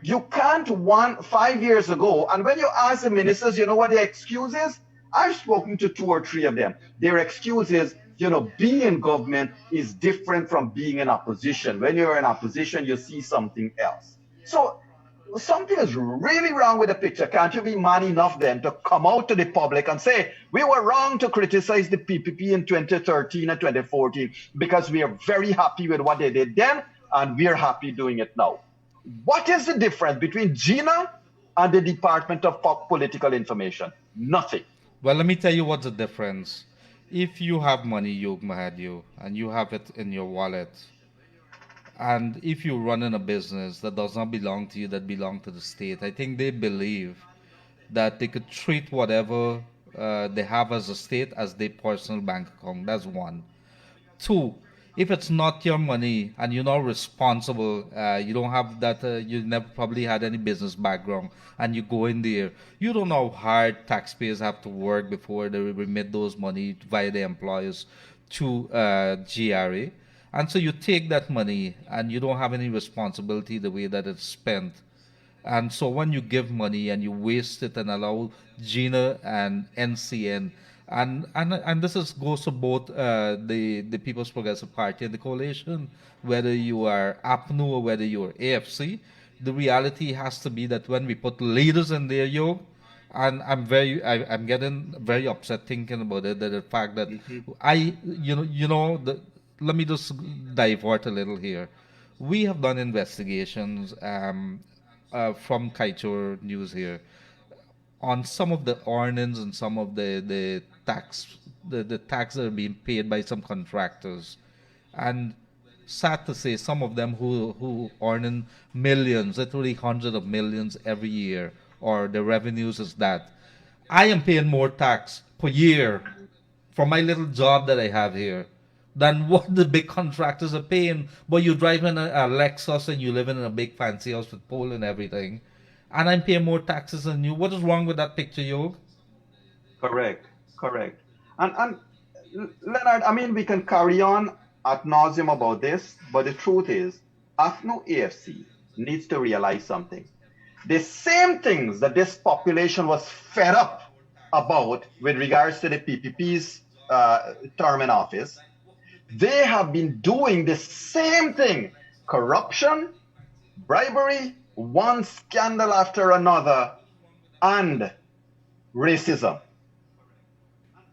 You can't 5 years ago, and when you ask the ministers, you know what their excuse is? I've spoken to 2 or 3 of them. Their excuse is, being in government is different from being in opposition. When you're in opposition, you see something else. So something is really wrong with the picture. Can't you be man enough then to come out to the public and say, we were wrong to criticize the PPP in 2013 and 2014 because we are very happy with what they did then and we're happy doing it now. What is the difference between GINA and the Department of Political Information? Nothing. Well, let me tell you what's the difference. If you have money, Yog Mahadeo, and you have it in your wallet, and if you run in a business that does not belong to you, that belong to the state, I think they believe that they could treat whatever they have as a state as their personal bank account. That's one. Two, if it's not your money and you're not responsible, you don't have that, you never probably had any business background, and you go in there, you don't know how hard taxpayers have to work before they remit those money via their employers to GRA. And so you take that money and you don't have any responsibility the way that it's spent. And so when you give money and you waste it and allow GINA and NCN, and this goes to both the People's Progressive Party and the coalition, whether you are APNU or whether you are AFC, the reality has to be that when we put leaders in there, and I'm getting very upset thinking about it, that the fact that let me just divert a little here. We have done investigations from Kaichor News here on some of the earnings and some of the tax that are being paid by some contractors, and sad to say, some of them who earning millions, literally hundreds of millions every year, or the revenues is that. I am paying more tax per year for my little job that I have here than what the big contractors are paying. But you drive in a Lexus and you live in a big fancy house with pole and everything, and I'm paying more taxes than you. What is wrong with that picture, Yog? Correct. And Leonard, I mean, we can carry on ad nauseum about this, but the truth is, AFNU AFC needs to realize something. The same things that this population was fed up about with regards to the PPP's term in office, they have been doing the same thing: corruption, bribery, one scandal after another, and racism.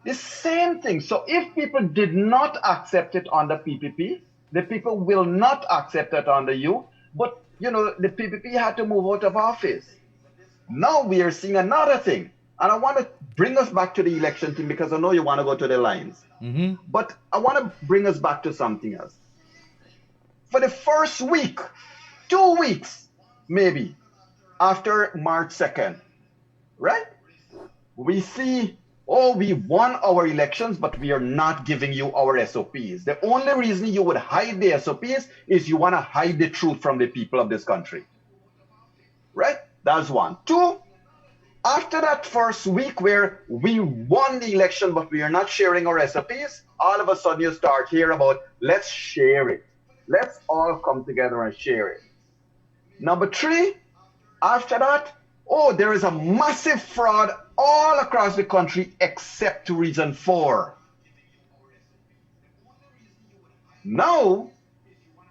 The same thing. So if people did not accept it under PPP, the people will not accept it under you. But, the PPP had to move out of office. Now we are seeing another thing. And I want to bring us back to the election thing because I know you want to go to the lines. Mm-hmm. But I want to bring us back to something else. For the first week, 2 weeks, maybe, after March 2nd, right? We see, oh, we won our elections, but we are not giving you our SOPs. The only reason you would hide the SOPs is you want to hide the truth from the people of this country. Right? That's one. Two, after that first week where we won the election, but we are not sharing our SOPs, all of a sudden you start hearing about, let's share it. Let's all come together and share it. Number three, after that, oh, there is a massive fraud all across the country except to Region 4. Now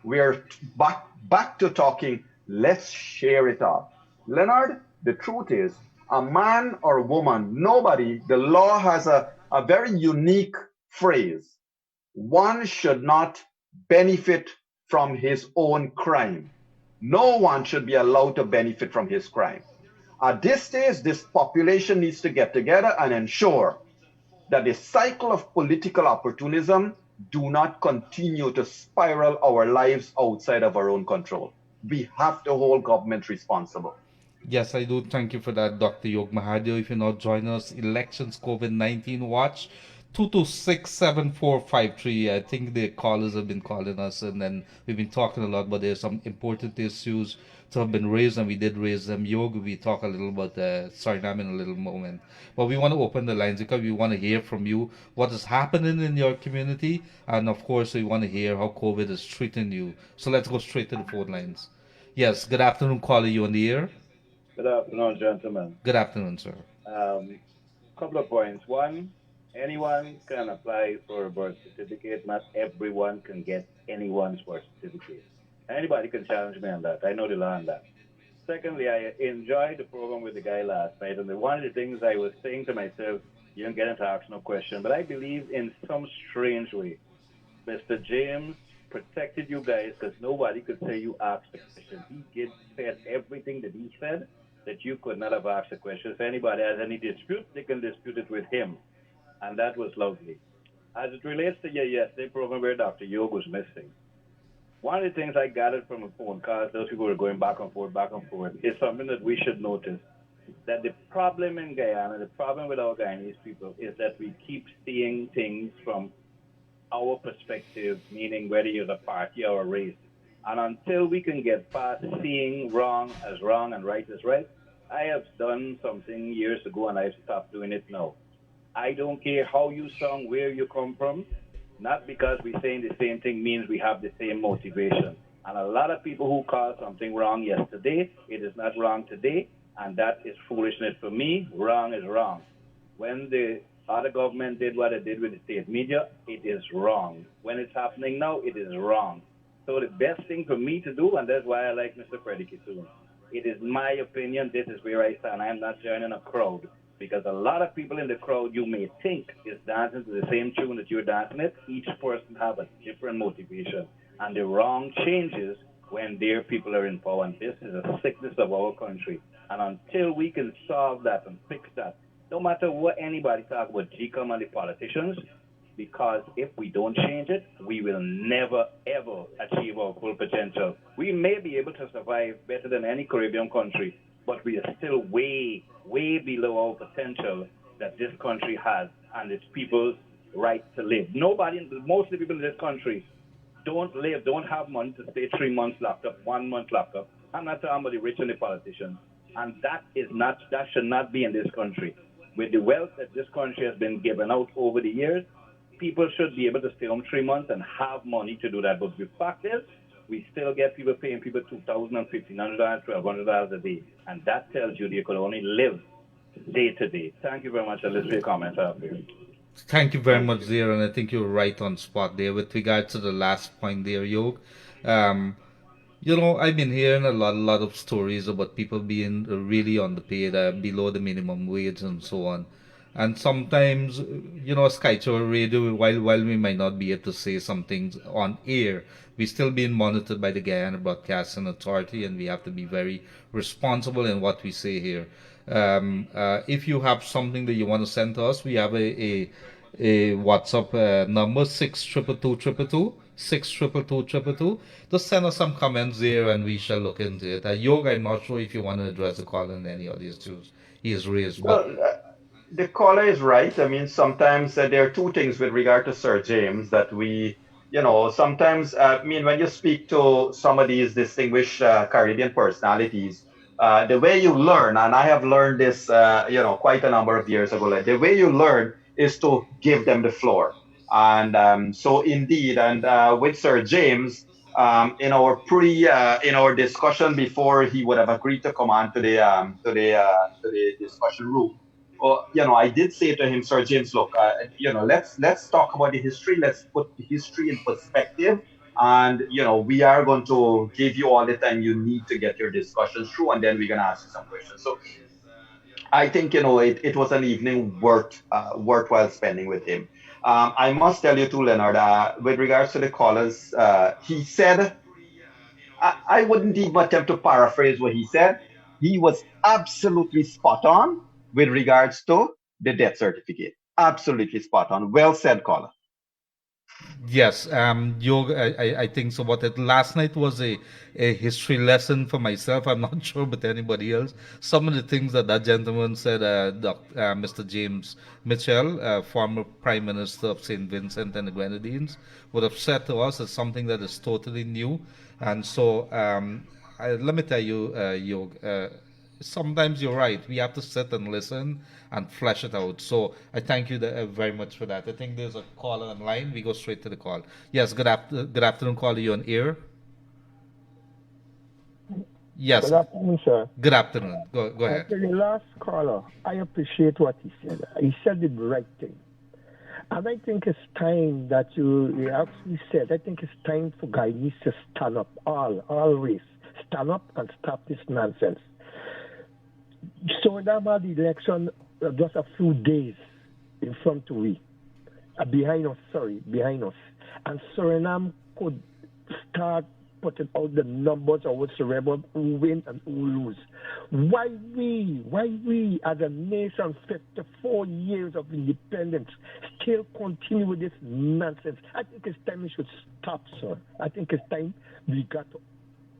we are back to talking, let's share it up. Leonard, the truth is, a man or woman, nobody, the law has a very unique phrase. One should not benefit from his own crime. No one should be allowed to benefit from his crime. At this stage, this population needs to get together and ensure that the cycle of political opportunism do not continue to spiral our lives outside of our own control. We have to hold government responsible. Yes, I do. Thank you for that, Dr. Yog Mahadeo. If you're not joining us, Elections COVID-19 Watch, 226-7453. I think the callers have been calling us, and then we've been talking a lot, but there's some important issues to have been raised, and we did raise them. Yog, we talk a little about Suriname in a little moment. But we want to open the lines because we want to hear from you what is happening in your community, and of course, we want to hear how COVID is treating you. So let's go straight to the phone lines. Yes, good afternoon, caller. You on the air? Good afternoon, gentlemen. Good afternoon, sir. Couple of points. One, anyone can apply for a birth certificate. Not everyone can get anyone's birth certificate. Anybody can challenge me on that. I know the law on that. Secondly, I enjoyed the program with the guy last night, and one of the things I was saying to myself, you don't get into ask no question, but I believe in some strange way, Mr. James protected you guys because nobody could say you asked a question. Said everything that he said that you could not have asked a question. If anybody has any dispute, they can dispute it with him. And that was lovely. As it relates to your yesterday program where Dr. Yog was missing, one of the things I gathered from a phone call, those people were going back and forth, is something that we should notice. That the problem in Guyana, the problem with our Guyanese people is that we keep seeing things from our perspective, meaning whether you're a party or a race. And until we can get past seeing wrong as wrong and right as right, I have done something years ago and I've stopped doing it now. I don't care how you sound, where you come from, not because we're saying the same thing means we have the same motivation. And a lot of people who called something wrong yesterday, it is not wrong today, and that is foolishness for me. Wrong is wrong. When the other government did what it did with the state media, it is wrong. When it's happening now, it is wrong. So the best thing for me to do, and that's why I like Mr. Freddie Kitoon, it is my opinion, this is where I stand. I'm not joining a crowd, because a lot of people in the crowd you may think is dancing to the same tune that you're dancing it. Each person have a different motivation, and the wrong changes when their people are in power, and this is a sickness of our country. And until we can solve that and fix that, no matter what anybody talk about GCOM and the politicians, because if we don't change it, we will never, ever achieve our full potential. We may be able to survive better than any Caribbean country, but we are still way, way below our potential that this country has and its people's right to live. Most of the people in this country don't have money to stay 3 months locked up, 1 month locked up. I'm not talking about the rich and the politicians. And that should not be in this country. With the wealth that this country has been given out over the years, people should be able to stay home 3 months and have money to do that. But the fact is, we still get people paying people $2,000 and $1,500, $1,200 a day. And that tells you they could only live day to day. Thank you very much. I'll listen to your comments after. Thank you very much, there, and I think you're right on spot there with regards to the last point there, Yog. Um, I've been hearing a lot of stories about people being really underpaid, below the minimum wage, and so on. And sometimes, Skytower Radio, while we might not be able to say some things on air, we're still being monitored by the Guyana Broadcasting Authority, and we have to be very responsible in what we say here. If you have something that you want to send to us, we have a WhatsApp number 62222. Just send us some comments there, and we shall look into it. Yog, I'm not sure if you want to address the call on any of these issues he has raised, but Well, the caller is right. I mean, sometimes there are two things with regard to Sir James that sometimes, I mean, when you speak to some of these distinguished Caribbean personalities, the way you learn, and I have learned this, quite a number of years ago, like the way you learn is to give them the floor. And so indeed, and with Sir James, in our discussion before he would have agreed to come on to the discussion room, I did say to him, Sir James, look, let's talk about the history. Let's put the history in perspective, and we are going to give you all the time you need to get your discussions through, and then we're gonna ask you some questions. So I think it was an evening worthwhile spending with him. I must tell you too, Leonard, with regards to the callers, he said, I wouldn't even attempt to paraphrase what he said. He was absolutely spot on with regards to the death certificate. Absolutely spot on. Well said, caller. yes, yoga. I think so. What it last night was a history lesson for myself. I'm not sure about anybody else. Some of the things that gentleman said, Mr. James Mitchell, former Prime Minister of Saint Vincent and the Grenadines, would have said to us is something that is totally new. And so, let me tell you, Yog. Sometimes you're right. We have to sit and listen and flesh it out. So I thank you very much for that. I think there's a caller online. We go straight to the call. Yes, good afternoon, caller. You on air? Yes, Good afternoon, sir. good afternoon. Go ahead. To the last caller, I appreciate what he said. He said the right thing. And I think it's time that you actually said, I think it's time for Guyanese to stand up, all race. Stand up and stop this nonsense. So now the election, just a few days in front of we, behind us. And Suriname could start putting out the numbers or whatsoever, who win and who lose. Why we as a nation, 54 years of independence, still continue with this nonsense? I think it's time we should stop, sir. I think it's time we got to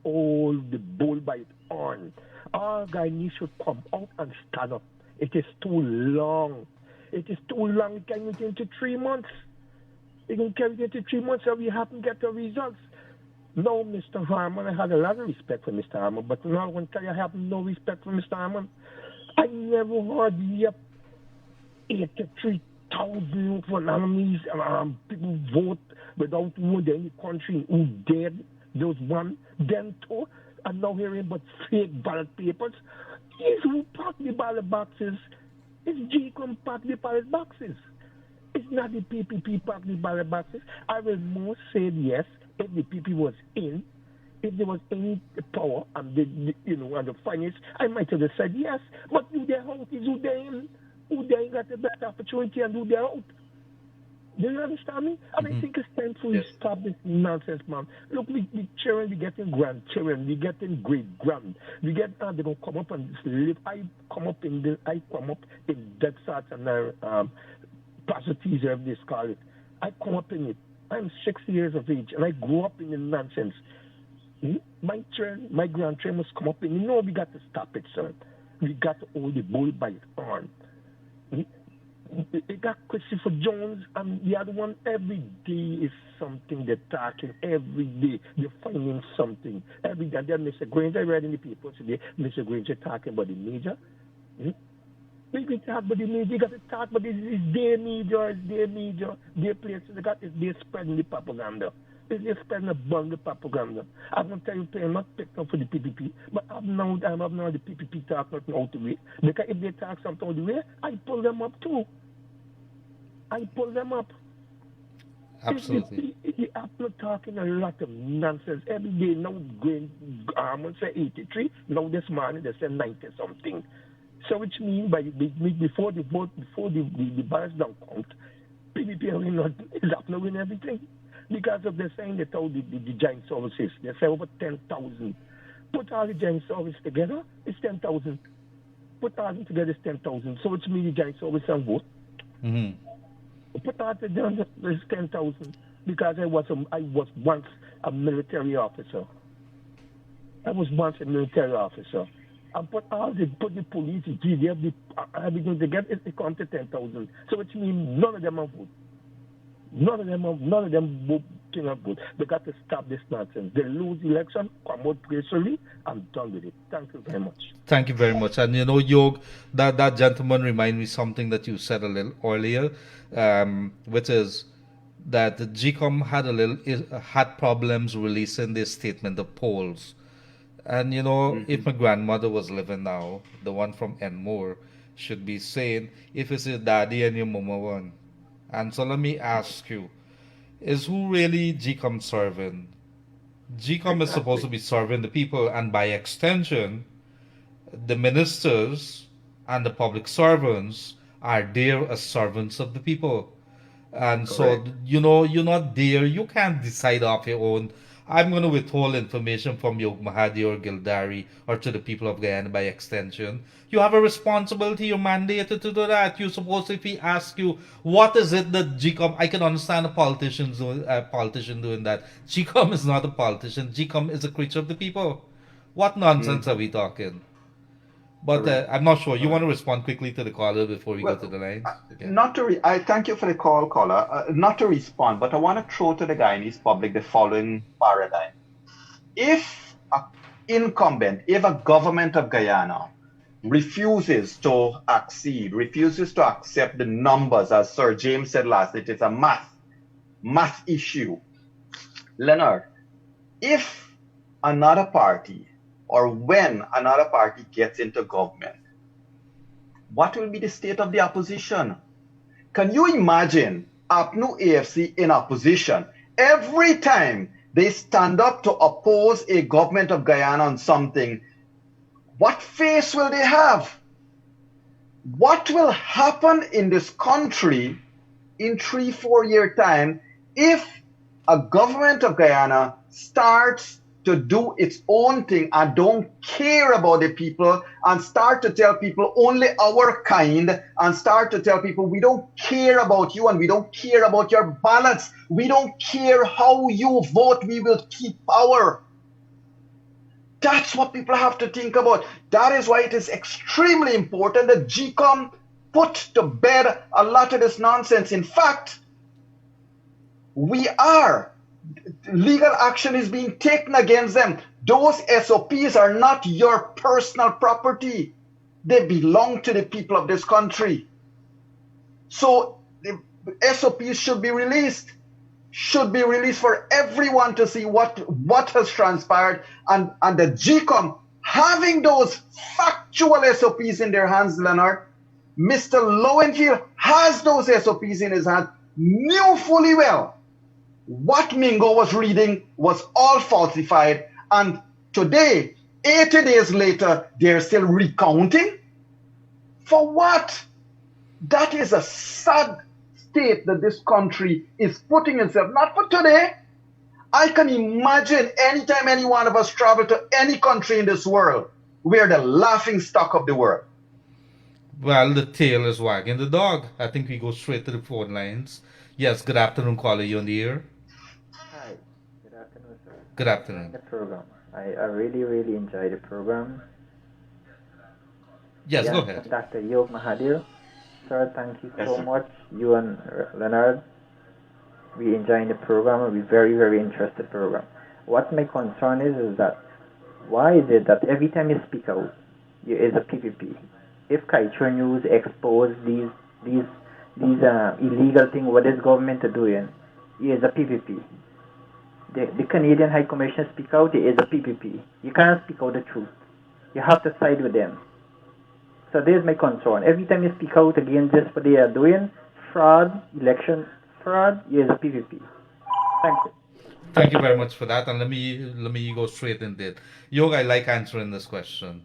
hold the bull by its horn. All Guyanese should come out and stand up. It is too long. It is too long. It can get into 3 months. It can carry it into 3 months and we haven't get the results. No, Mr. Harmon, I had a lot of respect for Mr. Harmon, but now I want to tell you I have no respect for Mr. Harmon. I never heard yet 83,000 economies, people vote without vote in any country who dead. Those one, then two, and now hearing about fake ballot papers. It's who packed the ballot boxes. It's Jacob packed the ballot boxes. It's not the PPP packed the ballot boxes. I will most say yes if the PP was in. If there was any power and and the finance, I might have said yes. But who they're out is who they're in. Who they got the best opportunity and who they're out. Do you understand me? And I think it's time for you to stop this nonsense, man. Look, the children, we getting grandchildren, we getting great grand. We get they're gonna come up and live. I come up in dead sats and prostitutes, whatever they call it. I come up in it. I'm 60 years of age and I grew up in the nonsense. My grandchildren must come up in. We got to stop it, sir. We got to hold the bull by its horn. It got Christopher Jones and the other one. Every day is something they're talking. Every day they're finding something. Every day. Then Mr. Granger, I read in the paper today, Mr. Granger talking about the media. We can talk about the media. You got to talk about it's their media, their places. They're spreading the propaganda. They spend a bundle of propaganda. I'm not telling you, I'm not picking up for the PPP, but I'm now the PPP talk nothing out the way. Because if they talk something out the way, I pull them up too. I pull them up. Absolutely. I'm not talking a lot of nonsense. Every day now going, I'm going to say 83, now this morning they say 90 something. So which means before the vote, before the ballots don't count, PPP is up now in everything. Because of the saying that all the giant services, they say over 10,000. Put all the giant services together, it's 10,000. Put all them together, it's 10,000. So which means the giant service and vote. Put all together, it's 10,000. Because I was once a military officer. I was once a military officer. And put the police, the GDF, everything together, it comes to 10,000. So which means none of them are vote. None of them vote good. They got to stop this nonsense. They lose the election, come out gracefully. I'm done with it. Thank you very much. Thank you very much. And Yog, that gentleman remind me something that you said a little earlier, which is that the GCOM had problems releasing their statement of polls. And if my grandmother was living now, the one from Enmore, should be saying, if it's your daddy and your mama one. And so let me ask you, is who really GCOM serving? GCOM is supposed to be serving the people, and by extension, the ministers and the public servants are there as servants of the people. And Correct. so, you're not there. You can't decide off your own. I'm going to withhold information from Yog Mahadeo or Gildarie or to the people of Guyana by extension. You have a responsibility. You're mandated to do that. You're supposed to, if he asks you, what is it that GCOM, I can understand a politician doing that. GCOM is not a politician. GCOM is a creature of the people. What nonsense are we talking? But I'm not sure. You want to respond quickly to the caller before we go to the lines? Okay. I thank you for the call, caller. Not to respond, but I want to throw to the Guyanese public the following paradigm. If a government of Guyana refuses to accept the numbers, as Sir James said last, it is a math issue. Leonard, if another party or when another party gets into government, what will be the state of the opposition? Can you imagine APNU AFC in opposition? Every time they stand up to oppose a government of Guyana on something, what face will they have? What will happen in this country in 3-4 year time if a government of Guyana starts to do its own thing and don't care about the people and start to tell people only our kind and start to tell people we don't care about you and we don't care about your ballots. We don't care how you vote. We will keep power. That's what people have to think about. That is why it is extremely important that GCOM put to bed a lot of this nonsense. In fact, legal action is being taken against them. Those SOPs are not your personal property. They belong to the people of this country. So the SOPs should be released for everyone to see what has transpired, and the GCOM having those factual SOPs in their hands, Leonard. Mr. Lowenfield has those SOPs in his hand, knew fully well what Mingo was reading was all falsified, and today, 80 days later, they're still recounting? For what? That is a sad state that this country is putting itself, not for today. I can imagine anytime any one of us travel to any country in this world, we're the laughing stock of the world. Well, the tail is wagging the dog. I think we go straight to the phone lines. Yes, good afternoon, caller. You on the air? Hi, good afternoon, sir. Good afternoon. The program. I really, really enjoy the program. Yes, go ahead. Dr. Yog Mahadeo. Sir, thank you so much. You and Leonard, we enjoying the program. We very, very interested program. What my concern is that why is it that every time you speak out, you is a PPP? If Kaitra News expose these illegal thing what this government are doing, is a PPP. the Canadian High Commission speak out, there is a PPP. You can't speak out the truth. You have to side with them. So there's my concern. Every time you speak out against just what they are doing, fraud, election fraud, there's a PPP. Thank you. Thank you very much for that, and let me go straight into it. Yog, I like answering this question.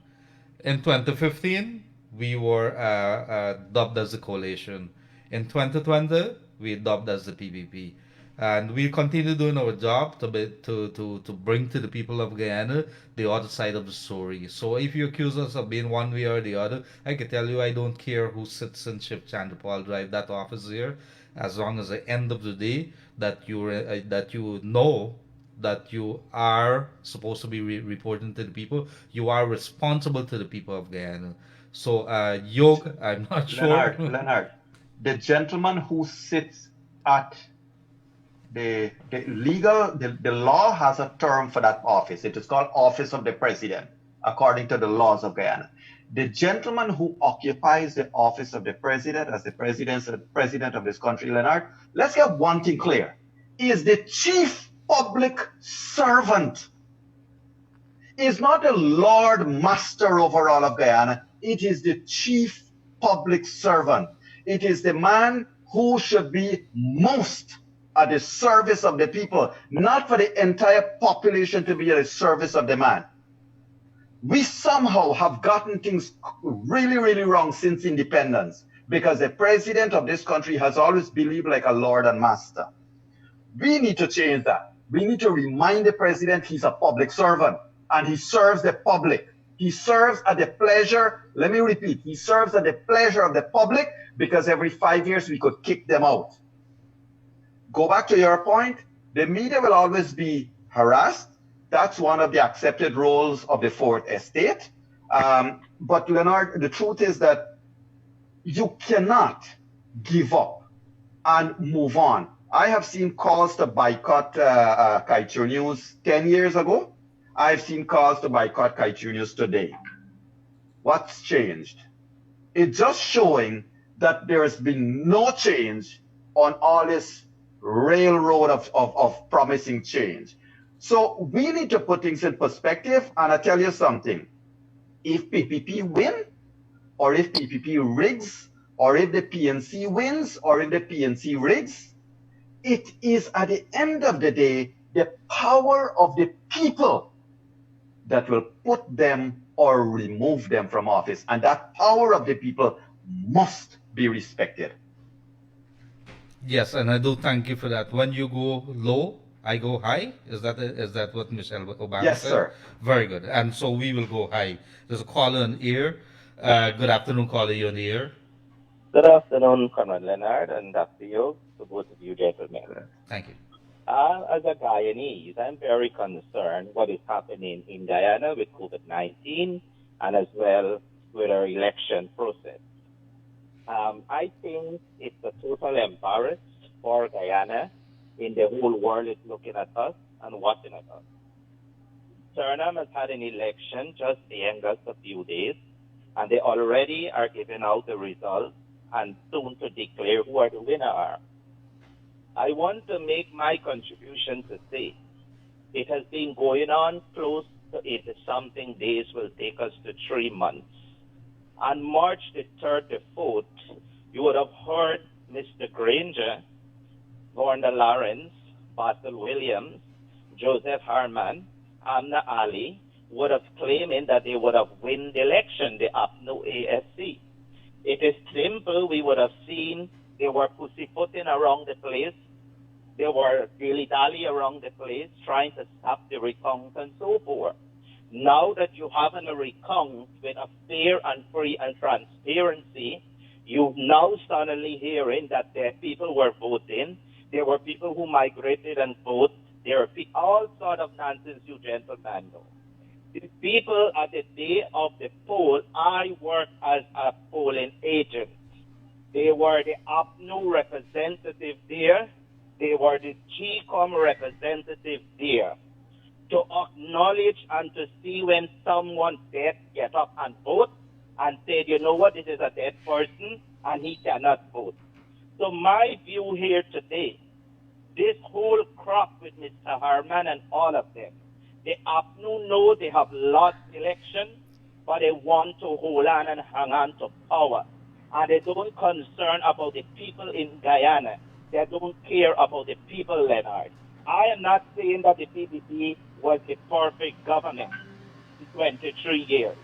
In 2015, we were dubbed as the coalition. In 2020, we dubbed as the PPP. And we continue doing our job to bring to the people of Guyana the other side of the story. So if you accuse us of being one way or the other, I can tell you I don't care who sits in Ship Chandapal Drive, that office here, as long as at the end of the day that you know that you are supposed to be reporting to the people, you are responsible to the people of Guyana. So, Yog, I'm not sure. Leonard, the gentleman who sits at the law has a term for that office. It is called Office of the President, according to the laws of Guyana. The gentleman who occupies the office of the president as the president of this country, Leonard, let's get one thing clear. He is the chief public servant. He is not the Lord Master over all of Guyana. It is the chief public servant. It is the man who should be most at the service of the people, not for the entire population to be at the service of the man. We somehow have gotten things really, really wrong since independence, because the president of this country has always believed like a lord and master. We need to change that. We need to remind the president he's a public servant and he serves the public. He serves at the pleasure, let me repeat, he serves at the pleasure of the public, because every 5 years we could kick them out. Go back to your point, the media will always be harassed. That's one of the accepted roles of the fourth estate. But Leonard, the truth is that you cannot give up and move on. I have seen calls to boycott Kaiju News 10 years ago. I've seen calls to boycott Kaiju News today. What's changed? It's just showing that there has been no change on all this railroad of promising change. So we need to put things in perspective, and I tell you something. If PPP win, or if PPP rigs, or if the PNC wins, or if the PNC rigs, it is at the end of the day the power of the people that will put them or remove them from office, and that power of the people must be respected. Yes, and I do thank you for that. When you go low, I go high. Is that what Michelle Obama Yes, said? sir. Very good. And so we will go high. There's a caller in the ear. Good afternoon, caller. You're in the ear. Good afternoon, Comrade Leonard and Dr. Yog, to both of you gentlemen. Thank you. As a Guyanese, I'm very concerned what is happening in Guyana with COVID-19 and as well with our election process. I think it's a total embarrassment for Guyana. In the whole world is looking at us and watching at us. Suriname has had an election just the end of a few days, and they already are giving out the results and soon to declare who are the winner are. I want to make my contribution to say it has been going on close to 80-something days, will take us to 3 months. On March the 3rd to 4th, you would have heard Mr. Granger, Governor Lawrence, Basil Williams, Joseph Harman, Amna Ali would have claiming that they would have won the election, the APNO AFC. It is simple. We would have seen they were pussyfooting around the place. They were dilly-dally around the place, trying to stop the recount and so forth. Now that you have a recount with a fair and free and transparency, you now suddenly hearing that there people were voting. There were people who migrated and voted. There are all sort of nonsense you gentlemen know. The people at the day of the poll, I worked as a polling agent. They were the APNO representative there. They were the GCOM representative there. To acknowledge and to see when someone dead get up and vote and say, you know what, this is a dead person and he cannot vote. So my view here today, this whole crop with Mr. Harman and all of them, the APNU know they have lost election, but they want to hold on and hang on to power. And they don't concern about the people in Guyana. They don't care about the people, Leonard. I am not saying that the PPP was the perfect government in 23 years.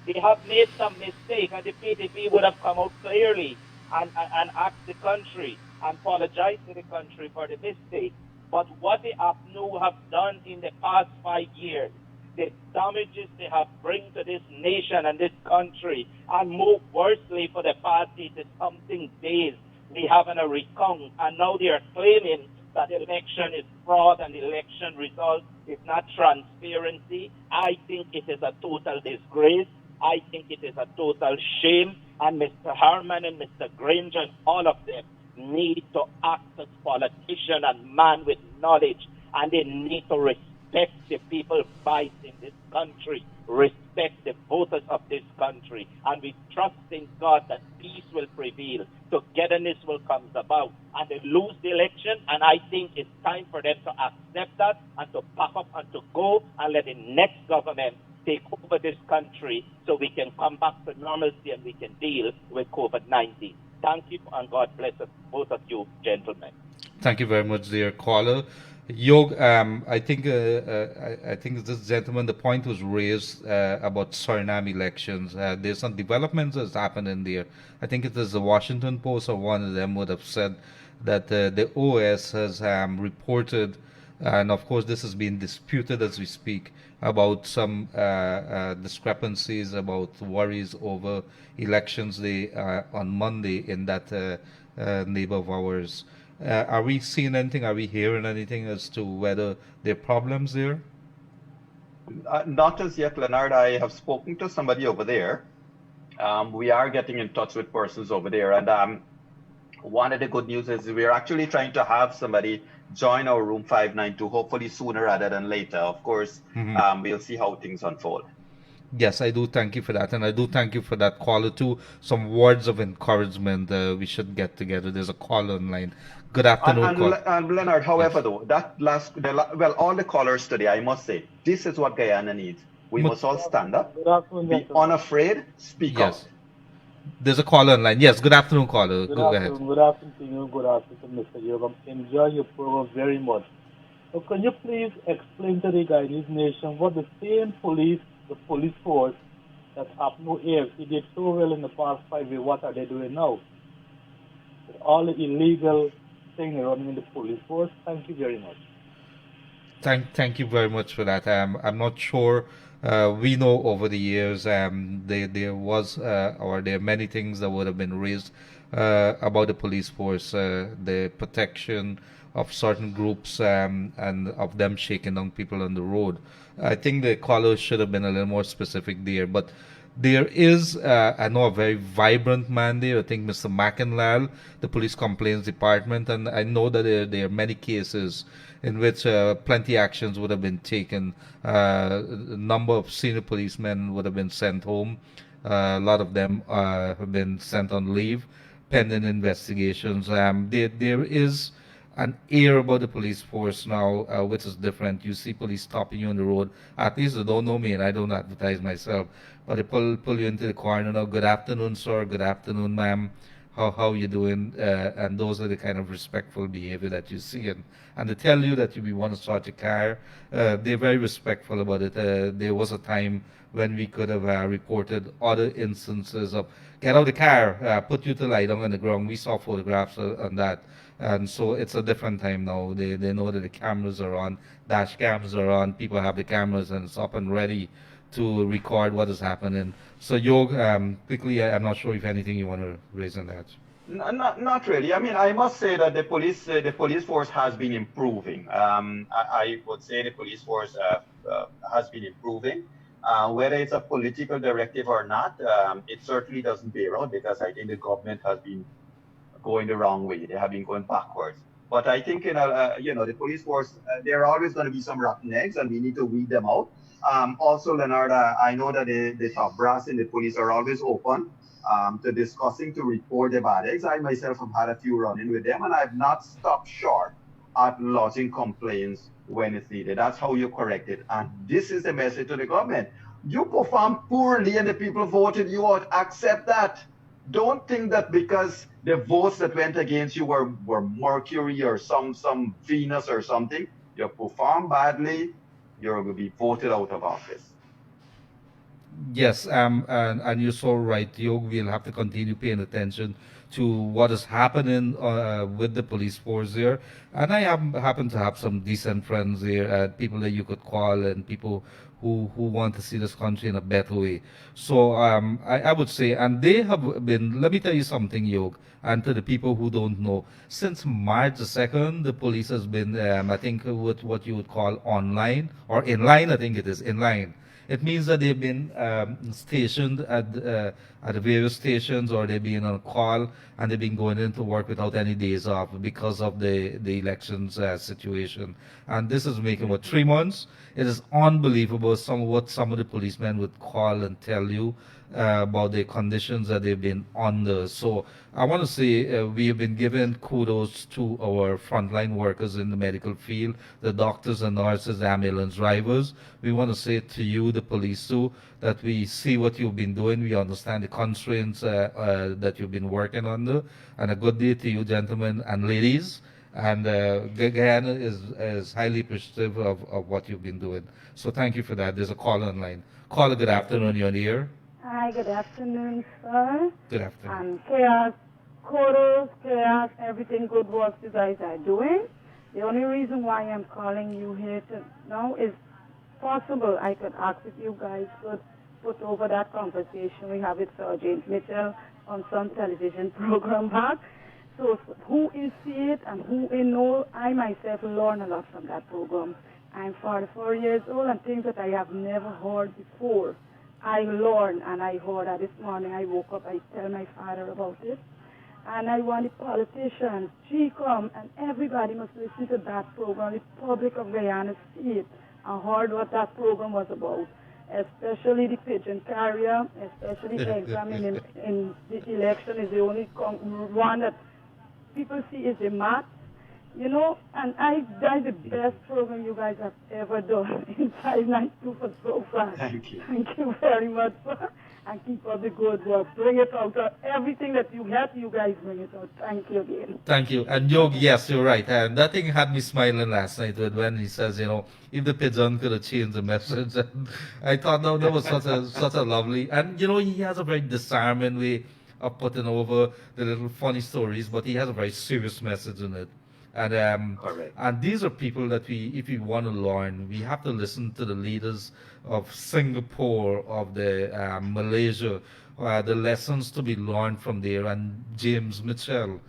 They have made some mistakes, and the PPP would have come out clearly and asked the country and apologized to the country for the mistake. But what the APNU have done in the past 5 years, the damages they have bring to this nation and this country, and more worstly for the past 80-something days, we having a recount, and now they are claiming that the election is fraud and the election result is not transparency. I think it is a total disgrace. I think it is a total shame. And Mr. Harman and Mr. Granger and all of them need to act as politicians and man with knowledge, and they need to respect the people's voice in this country, respect the voters of this country, and we trust in God that peace will prevail, togetherness will come about, and they lose the election, and I think it's time for them to accept that and to pack up and to go and let the next government take over this country so we can come back to normalcy and we can deal with COVID-19. Thank you, and God bless us, both of you gentlemen. Thank you very much, dear caller. Yog, I think this gentleman, the point was raised about Suriname elections. There's some developments that's happened in there. I think it is the Washington Post or one of them would have said that the OS has reported, and of course this is being disputed as we speak, about some discrepancies, about worries over elections day on Monday in that neighbor of ours. Are we seeing anything? Are we hearing anything as to whether there are problems there? Not as yet, Leonard. I have spoken to somebody over there. We are getting in touch with persons over there. And one of the good news is we're actually trying to have somebody join our room 592, hopefully sooner rather than later. Of course, we'll see how things unfold. Yes, I do thank you for that. And I do thank you for that caller too. Some words of encouragement. We should get together. There's a caller online. Good afternoon, and Leonard, however, though, all the callers today, I must say, this is what Guyana needs. We must all stand up, be unafraid, speak out. There's a caller online. Yes, good afternoon, caller. Go ahead. Good afternoon to you. Good afternoon, Mr. Yog. I'm enjoying your program very much. So can you please explain to the Guyanese nation what the same police, the police force that APNU AFC did so well in the past 5 years, what are they doing now? All the illegal thing running in the police force. Thank you very much. Thank you very much for that. I'm not sure. We know over the years there are many things that would have been raised about the police force, the protection of certain groups and of them shaking down people on the road. I think the caller should have been a little more specific there, but there is, I know, a very vibrant man there. I think Mr. Macanlal, the Police Complaints Department, and I know that there are many cases in which plenty actions would have been taken. A number of senior policemen would have been sent home. A lot of them have been sent on leave pending investigations. There is an air about the police force now, which is different. You see police stopping you on the road. At least they don't know me, and I don't advertise myself. But they pull you into the corner now. Good afternoon, sir. Good afternoon, ma'am. How you doing? And those are the kind of respectful behavior that you see. And they tell you that you want to start your car. They're very respectful about it. There was a time when we could have reported other instances of get out of the car, put you to lie down on the ground. We saw photographs on that. And so it's a different time now. They know that the cameras are on, dash cams are on, people have the cameras and it's up and ready to record what is happening. So Yog, quickly, I'm not sure if anything you want to raise on that. Not really. I mean, I must say that the police force has been improving. I would say the police force has been improving. Whether it's a political directive or not, it certainly doesn't bear out because I think the government has been going the wrong way. They have been going backwards. But I think, the police force, there are always going to be some rotten eggs and we need to weed them out. Also, Leonard, I know that the top brass in the police are always open to discussing, to report the bad eggs. I myself have had a few run-in with them and I've not stopped short at lodging complaints when it's needed. That's how you correct it. And this is the message to the government. You perform poorly and the people voted you out. Accept that. Don't think that because the votes that went against you were Mercury or some Venus or something, you perform badly, you're going to be voted out of office. Yes, and you're so right, Yog. We'll have to continue paying attention to what is happening with the police force there. And I happen to have some decent friends there, people that you could call, and people who want to see this country in a better way. So I would say, and they have been, let me tell you something, Yog, and to the people who don't know, since March the 2nd, the police has been, I think, with what you would call online, or inline, I think it is, inline. It means that they've been stationed at the various stations, or they've been on call, and they've been going into work without any days off because of the elections situation. And this is making, what, 3 months? It is unbelievable what some of the policemen would call and tell you about the conditions that they've been under. So I want to say we have been given kudos to our frontline workers in the medical field, the doctors and nurses, the ambulance drivers. We want to say to you, the police too, that we see what you've been doing. We understand the constraints that you've been working under. And a good day to you, gentlemen and ladies. And Guyana is highly appreciative of what you've been doing. So thank you for that. There's a caller online. Caller, good afternoon. You're on the air. Hi, good afternoon, sir. Good afternoon. And chaos, kudos, chaos, everything good work you guys are doing. The only reason why I'm calling you here now is possible I could ask if you guys could put over that conversation we have with Sergeant Mitchell on some television program back. So who in see it and who in know, I myself learn a lot from that program. I'm 44 years old, and things that I have never heard before. I learned, and I heard that this morning. I woke up, I tell my father about it. And I want the politicians, GCOM, and everybody must listen to that program. The public of Guyana see it and heard what that program was about, especially the pigeon carrier, especially the exam in the election is the only one that people see is the math. You know, and that's the best program you guys have ever done in 592 for so far. Thank you. Thank you very much, sir. And keep up the good work. Bring it out. Everything that you get, you guys bring it out. Thank you again. Thank you. And Yog, yes, you're right. And that thing had me smiling last night when he says, if the pigeon could have changed the message. And I thought, no, that was such a lovely. And, he has a very disarming way of putting over the little funny stories, but he has a very serious message in it. And Correct. And these are people that if we want to learn, we have to listen to the leaders of Singapore, of the Malaysia, the lessons to be learned from there. And James Mitchell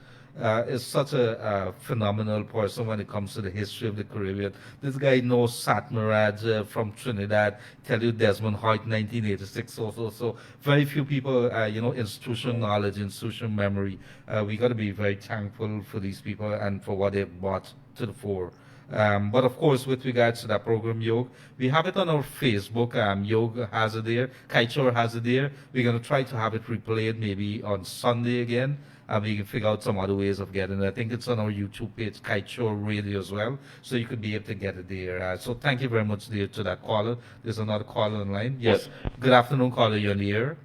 is such a phenomenal person when it comes to the history of the Caribbean. This guy knows Satmaraj from Trinidad, tell you Desmond Hoyt, 1986 also. So very few people, institutional knowledge, institutional memory. We got to be very thankful for these people and for what they've brought to the fore. But of course, with regards to that program, Yog, we have it on our Facebook. Yog has it there. Kaichor has it there. We're going to try to have it replayed maybe on Sunday again. And we can figure out some other ways of getting it. I think it's on our YouTube page, Kaichor Radio as well. So you could be able to get it there. So thank you very much there to that caller. There's another caller online. Yes. Good afternoon, caller. You're on the air.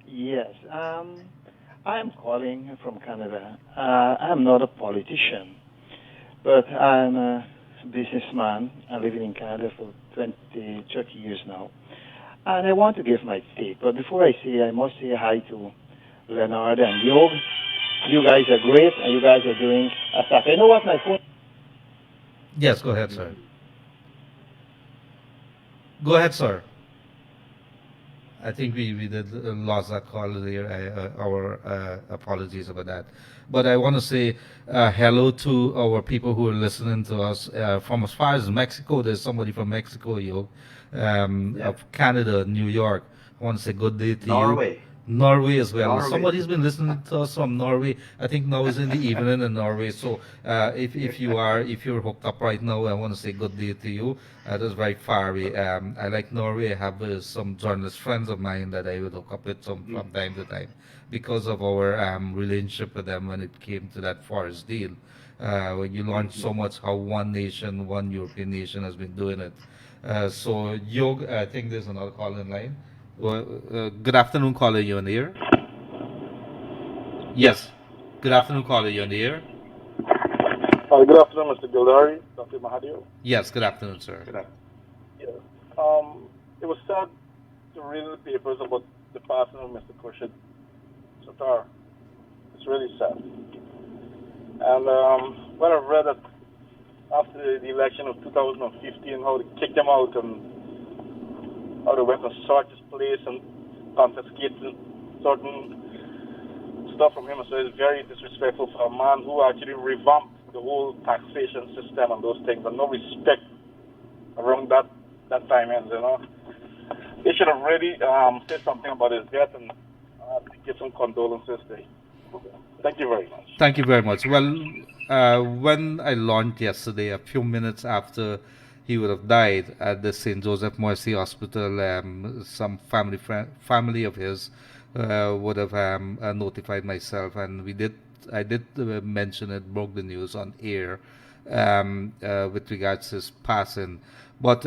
Yes. I am calling from Canada. I'm not a politician, but I'm a businessman. I'm living in Canada for 30 years now. And I want to give my take. But before I say, I must say hi to Leonard and Yog. You guys are great, and you guys are doing a stuff. You know what my phone... Yes, go ahead, sir. Go ahead, sir. I think we did lost that call there. Our apologies about that. But I want to say hello to our people who are listening to us from as far as Mexico. There's somebody from Mexico, Yog, of Canada, New York. I want to say good day to you. Norway as well. Norway. Somebody's been listening to us from Norway. I think now is in the evening in Norway. So if you're hooked up right now, I want to say good day to you. That's very far away. I like Norway. I have some journalist friends of mine that I would hook up with from time to time because of our relationship with them when it came to that forest deal. when you learn so much how one nation, one European nation has been doing it. So, Yog, I think there's another call in line. Well, good afternoon, caller. You on the air? Yes. Good afternoon, caller. You on the air? Good afternoon, Mr. Gildarie, Dr. Mahadeo. Yes. Good afternoon, sir. Good afternoon. It was sad to read in the papers about the passing of Mr. Khurshid Sattar. It's really sad. And when I've read that after the election of 2015, how they kicked him out and how they went and searched his place and confiscated certain stuff from him, so it's very disrespectful for a man who actually revamped the whole taxation system and those things, and no respect around that time ends, you know. They should have really said something about his death and give some condolences to him. Thank you very much. Thank you very much. Well, when I learned yesterday, a few minutes after he would have died at the St. Joseph Mercy Hospital, some family of his would have notified myself, and I did mention it, broke the news on air with regards to his passing. But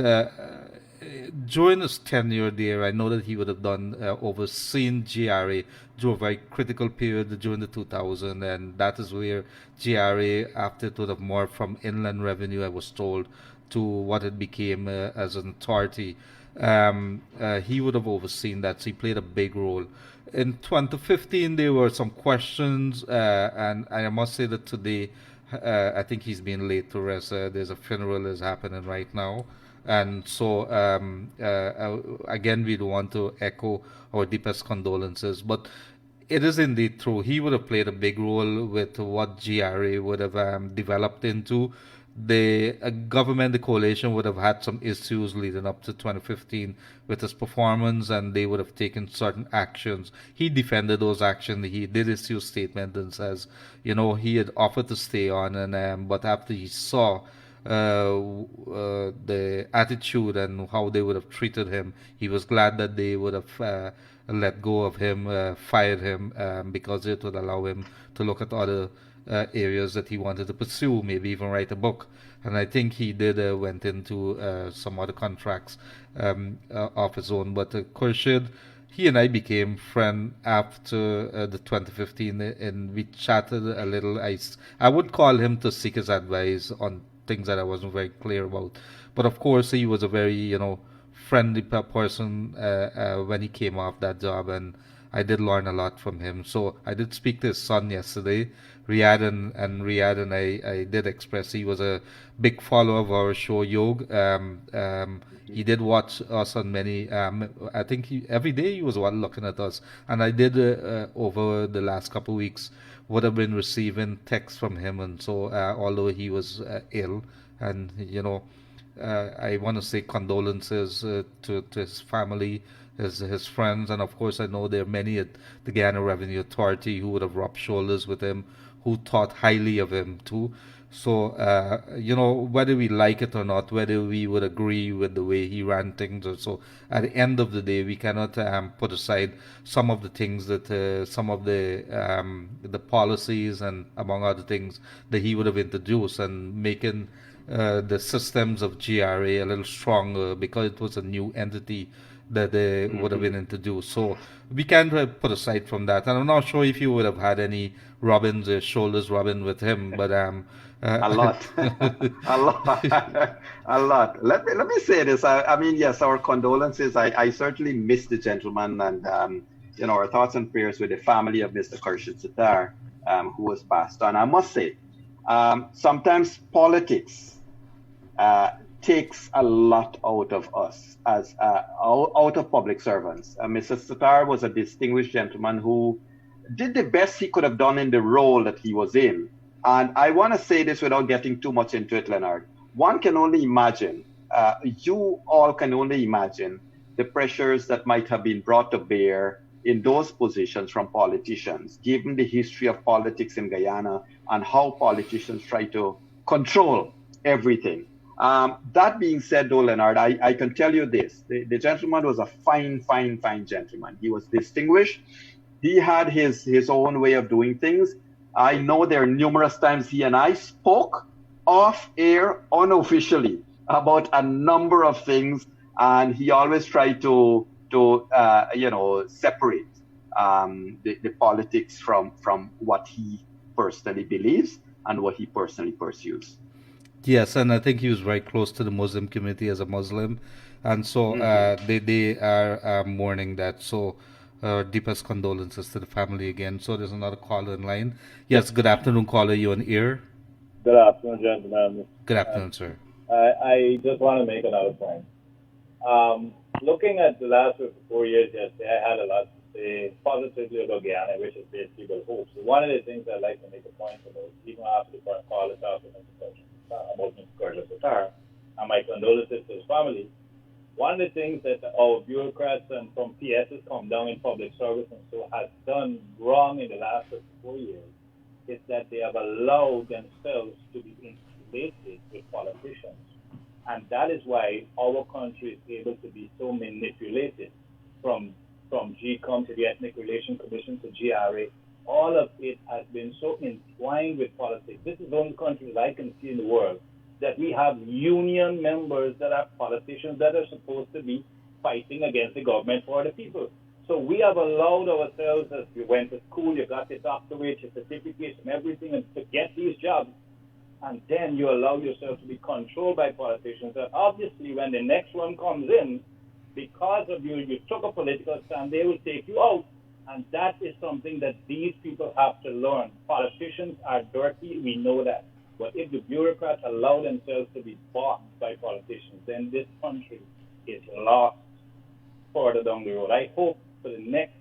during his tenure there, I know that he would have done overseen GRA during a very critical period during the 2000s, and that is where GRA, after it would have morphed from Inland Revenue, I was told, to what it became as an authority. He would have overseen that, so he played a big role. In 2015, there were some questions, and I must say that today, I think he's been laid to rest. There's a funeral that's happening right now. And so, again, we don't want to echo our deepest condolences, but it is indeed true. He would have played a big role with what GRA would have developed into. The government, the coalition would have had some issues leading up to 2015 with his performance, and they would have taken certain actions. He defended those actions. He did issue a statement and says, he had offered to stay on, and but after he saw the attitude and how they would have treated him, he was glad that they would have let go of him, fired him, because it would allow him to look at other areas that he wanted to pursue, maybe even write a book. And I think he did went into some other contracts of his own. But Khurshid, he and I became friends after the 2015, and we chatted a little. I would call him to seek his advice on things that I wasn't very clear about. But of course, he was a very, friendly person when he came off that job, and I did learn a lot from him. So I did speak to his son yesterday, Riyadh, and Riyadh, and I did express he was a big follower of our show, Yog. He did watch us on many, I think every day he was looking at us. And I did, over the last couple of weeks, would have been receiving texts from him. And so, although he was ill, and, I want to say condolences to his family, his friends, and of course I know there are many at the Guyana Revenue Authority who would have rubbed shoulders with him, who thought highly of him too. So, whether we like it or not, whether we would agree with the way he ran things or so, at the end of the day, we cannot put aside some of the things that, some of the policies and among other things that he would have introduced, and making the systems of GRA a little stronger, because it was a new entity that would have been introduced. So we can't put aside from that. And I'm not sure if you would have had any shoulders rubbing with him, but a lot, a lot, a lot. Let me say this. I mean, yes, our condolences. I certainly miss the gentleman, and our thoughts and prayers with the family of Mr. Khurshid Sattar, who was passed on. I must say, sometimes politics takes a lot out of us as out of public servants. Mr. Sattar was a distinguished gentleman who did the best he could have done in the role that he was in. And I want to say this without getting too much into it, Leonard. One can only imagine, you all can only imagine the pressures that might have been brought to bear in those positions from politicians, given the history of politics in Guyana and how politicians try to control everything. That being said, though, Leonard, I can tell you this. The gentleman was a fine, fine, fine gentleman. He was distinguished. He had his own way of doing things. I know there are numerous times he and I spoke off air unofficially about a number of things, and he always tried to separate the politics from what he personally believes and what he personally pursues. Yes, and I think he was very close to the Muslim community as a Muslim, and so they are mourning that. So deepest condolences to the family again. So there's another caller in line. Yes, good afternoon, caller. You on air? Good afternoon, gentlemen. Good afternoon, sir. I just want to make another point. Looking at the last 4 years yesterday, I had a lot to say positively about Guyana, which is basically about hope. So one of the things I'd like to make a point about, even after the call is after about Mr. Curtis Satar, and my condolences to his family, one of the things that our bureaucrats and from PSs come down in public service and so has done wrong in the last 4 years is that they have allowed themselves to be insulated with politicians. And that is why our country is able to be so manipulated from GCOM to the Ethnic Relations Commission to GRA. All of it has been so entwined with politics. This is the only country that I can see in the world that we have union members that are politicians that are supposed to be fighting against the government for the people. So we have allowed ourselves, as we went to school, you got the doctorate, your certificates and everything, and to get these jobs. And then you allow yourself to be controlled by politicians. And obviously, when the next one comes in, because of you took a political stand, they will take you out. And that is something that these people have to learn. Politicians are dirty, we know that. But if the bureaucrats allow themselves to be bought by politicians, then this country is lost further down the road. I hope for the next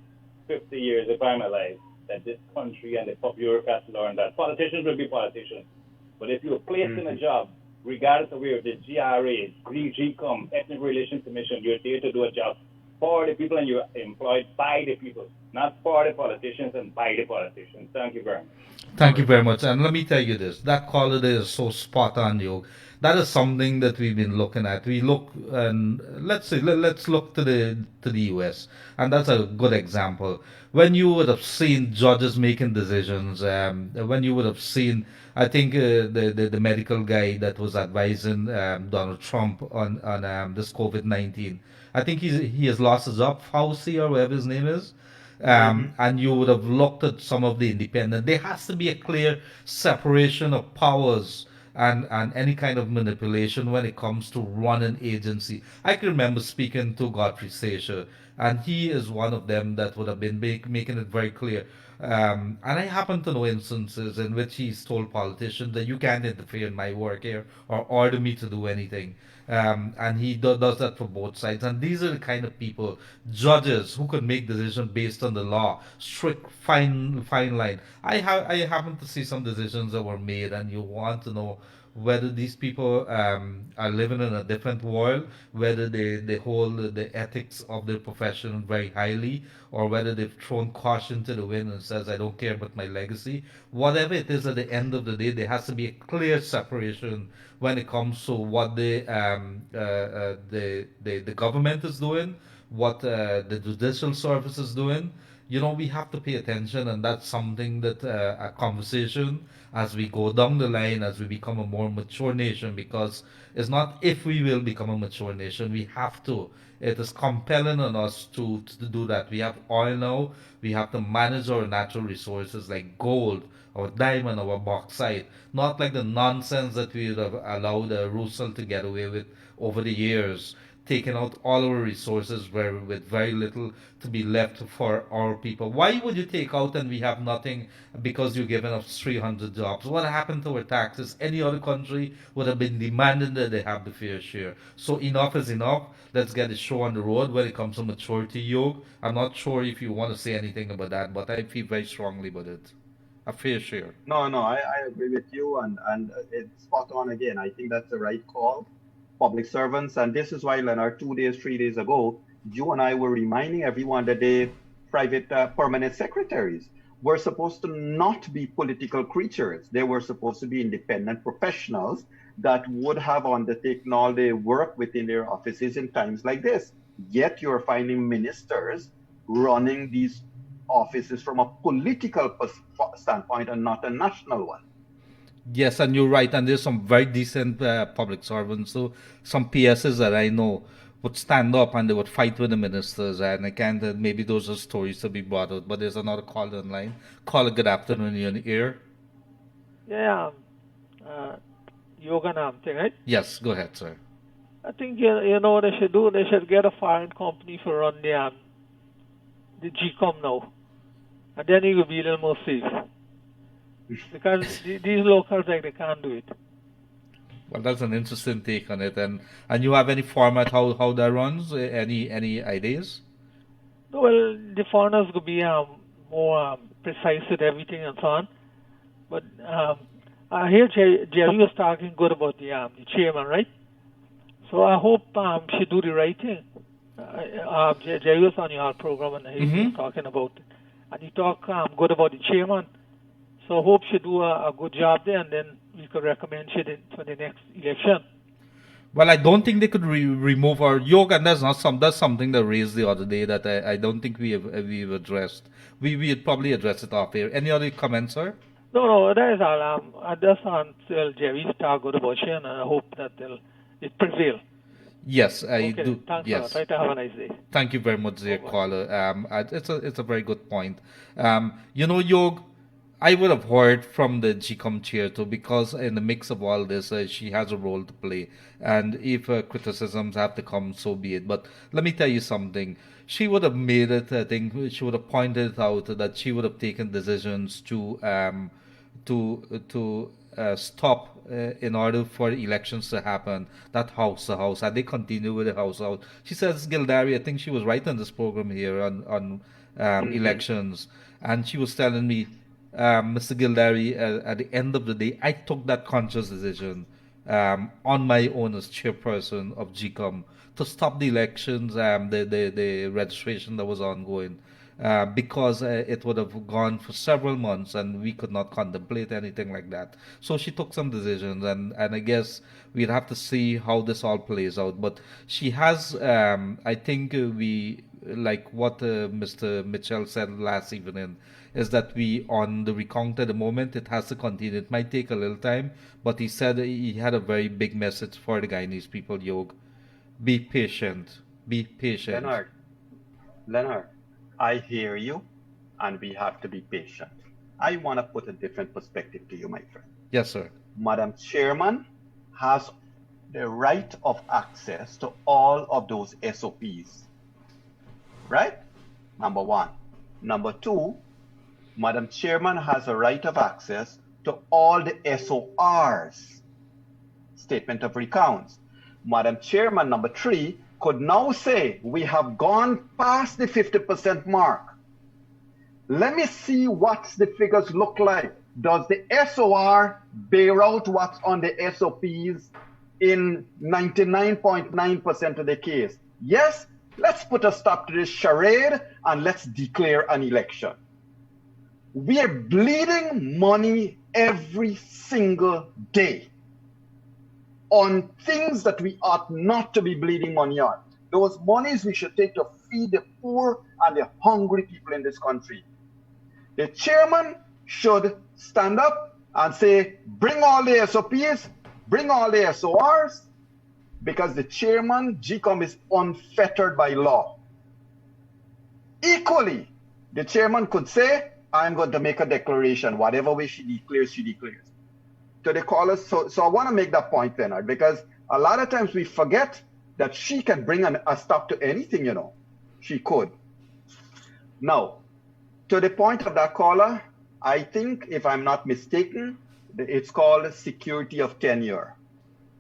50 years, if I'm alive, that this country and the bureaucrats learn that politicians will be politicians. But if you're placed in a job, regardless of where the GRA, GCOM, Ethnic Relations Commission, you're there to do a job for the people and you're employed by the people, not for the politicians and by the politicians. Thank you very much. Thank you very much. And let me tell you this, that caller there is so spot on, Yog. That is something that we've been looking at. We look, and let's look to the US, and that's a good example. When you would have seen judges making decisions, when you would have seen, I think the medical guy that was advising Donald Trump on this COVID-19, I think he has lost his job, Fauci or whatever his name is. And you would have looked at some of the independent. There has to be a clear separation of powers and any kind of manipulation when it comes to running agency. I can remember speaking to Godfrey Sasha, and he is one of them that would have been making it very clear. And I happen to know instances in which he's told politicians that you can't interfere in my work here or order me to do anything. And he does that for both sides. And these are the kind of people, judges who could make decisions based on the law, strict fine line. I happen to see some decisions that were made, and you want to know whether these people are living in a different world, whether they hold the ethics of their profession very highly, or whether they've thrown caution to the wind and says, I don't care about my legacy. Whatever it is, at the end of the day, there has to be a clear separation when it comes to what the government is doing, what the judicial service is doing. You know, we have to pay attention, and that's something that a conversation as we go down the line, as we become a more mature nation, because it's not if we will become a mature nation, we have to. It is compelling on us to do that. We have oil now, we have to manage our natural resources like gold, our diamond, our bauxite, not like the nonsense that we would have allowed Russell to get away with over the years, taking out all our resources with very little to be left for our people. Why would you take out and we have nothing because you're giving us 300 jobs? What happened to our taxes? Any other country would have been demanding that they have the fair share. So enough is enough. Let's get the show on the road when it comes to maturity, Yog. I'm not sure if you want to say anything about that, but I feel very strongly about it. A fair share. No, I agree with you, and it's spot on again. I think that's the right call. Public servants, and this is why, Leonard, 2 days, 3 days ago, you and I were reminding everyone that the private permanent secretaries were supposed to not be political creatures. They were supposed to be independent professionals that would have undertaken all the work within their offices in times like this. Yet you're finding ministers running these office is from a political standpoint and not a national one. Yes, and you're right. And there's some very decent public servants. So some PSs that I know would stand up and they would fight with the ministers. And I can't, maybe those are stories to be brought out. But there's another caller online. Caller, good afternoon. You're in the air. Yeah, yoga thing, right? Yes, go ahead, sir. I think you know what they should do. They should get a foreign company to run the GCOM now, and then it will be a little more safe. Because these locals, like, they can't do it. Well, that's an interesting take on it. And you have any format how that runs? Any ideas? Well, the foreigners could be more precise with everything and so on. But I hear Jerry was talking good about the chairman, right? So I hope she do the right thing. Jerry was on your program and he was talking about it. And he talked good about the chairman. So I hope she do a good job there, and then we could recommend she for the next election. Well, I don't think they could remove our yoga, and that's something that raised the other day that I don't think we've addressed. We had probably addressed it off here. Any other comments, sir? No, that is all. I just until Jerry talk good about she, and I hope that it prevail. Yes, I do. Thanks yes. a lot. Try to have a nice day. Thank you very much, dear caller. It's a very good point. Yog, I would have heard from the GCOM chair too, because in the mix of all this, she has a role to play. And if criticisms have to come, so be it. But let me tell you something. She would have made it, I think, she would have pointed out that she would have taken decisions to stop in order for elections to happen, that house to house. And they continue with the house out. She says, Gildarie, I think she was right on this program here on elections. And she was telling me, Mr. Gildarie, at the end of the day, I took that conscious decision on my own as chairperson of GCOM to stop the elections, the registration that was ongoing, because it would have gone for several months and we could not contemplate anything like that. So she took some decisions, and I guess we'd have to see how this all plays out. But she has, I think we, like what Mr. Mitchell said last evening, is that we on the recount at the moment, it has to continue. It might take a little time, but he said he had a very big message for the Guyanese people, Yog. Be patient. Be patient. Leonard, I hear you, and we have to be patient. I want to put a different perspective to you, my friend. Yes, sir. Madam Chairman has the right of access to all of those SOPs. Right? Number one. Number two, Madam Chairman has a right of access to all the SORs, Statement of Recounts. Madam Chairman, number three, could now say, we have gone past the 50% mark. Let me see what the figures look like. Does the SOR bear out what's on the SOPs in 99.9% of the case? Yes, let's put a stop to this charade and let's declare an election. We are bleeding money every single day on things that we ought not to be bleeding money on. Those monies we should take to feed the poor and the hungry people in this country. The chairman should stand up and say, bring all the SOPs, bring all the SORs, because the chairman, GCOM, is unfettered by law. Equally, the chairman could say, I'm going to make a declaration. Whatever way she declares, she declares. To the callers, so I want to make that point, Leonard, because a lot of times we forget that she can bring a stop to anything, you know. She could. Now, to the point of that caller, I think, if I'm not mistaken, it's called security of tenure.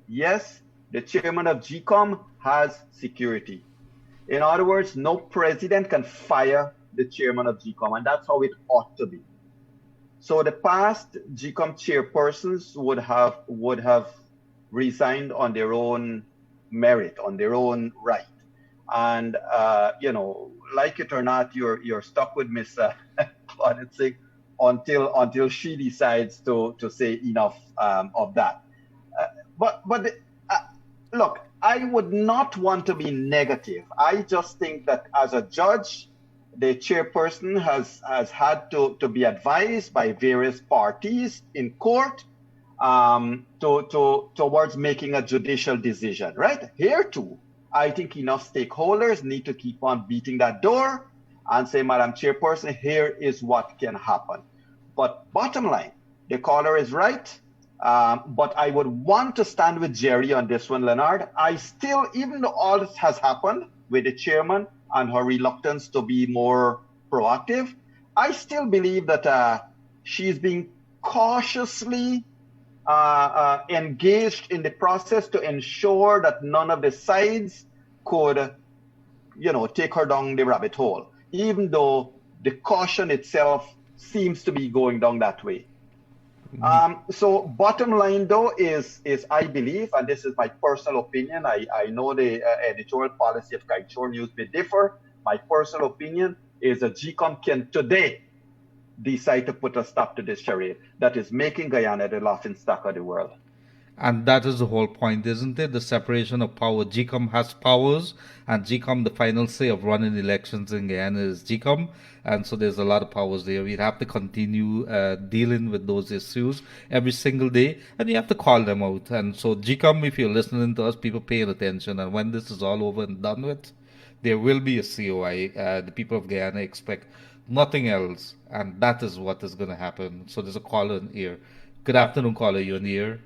Yes, the chairman of GCOM has security. In other words, no president can fire the chairman of GCOM, and that's how it ought to be. So the past GCOM chairpersons would have resigned on their own merit, on their own right. And like it or not, you're stuck with Miss Claudette until she decides to say enough of that. Look, I would not want to be negative. I just think that as a judge, the chairperson has had to be advised by various parties in court towards making a judicial decision, right? Here too, I think enough stakeholders need to keep on beating that door and say, Madam Chairperson, here is what can happen. But bottom line, the caller is right. But I would want to stand with Jerry on this one, Leonard. I still, even though all this has happened with the chairman and her reluctance to be more proactive, I still believe that she's being cautiously engaged in the process to ensure that none of the sides could, take her down the rabbit hole, even though the caution itself seems to be going down that way. So bottom line though is I believe, and this is my personal opinion, I know the editorial policy of Kite News may differ. My personal opinion is that GCOM can today decide to put a stop to this charade that is making Guyana the laughing stock of the world. And that is the whole point, isn't it? The separation of power. GCOM has powers, and GCOM, the final say of running elections in Guyana is GCOM. And so there's a lot of powers there. We'd have to continue dealing with those issues every single day, and you have to call them out. And so GCOM, if you're listening to us, people paying attention, and when this is all over and done with, there will be a COI. The people of Guyana expect nothing else, and that is what is going to happen. So there's a caller in here. Good afternoon, caller. You're in the air.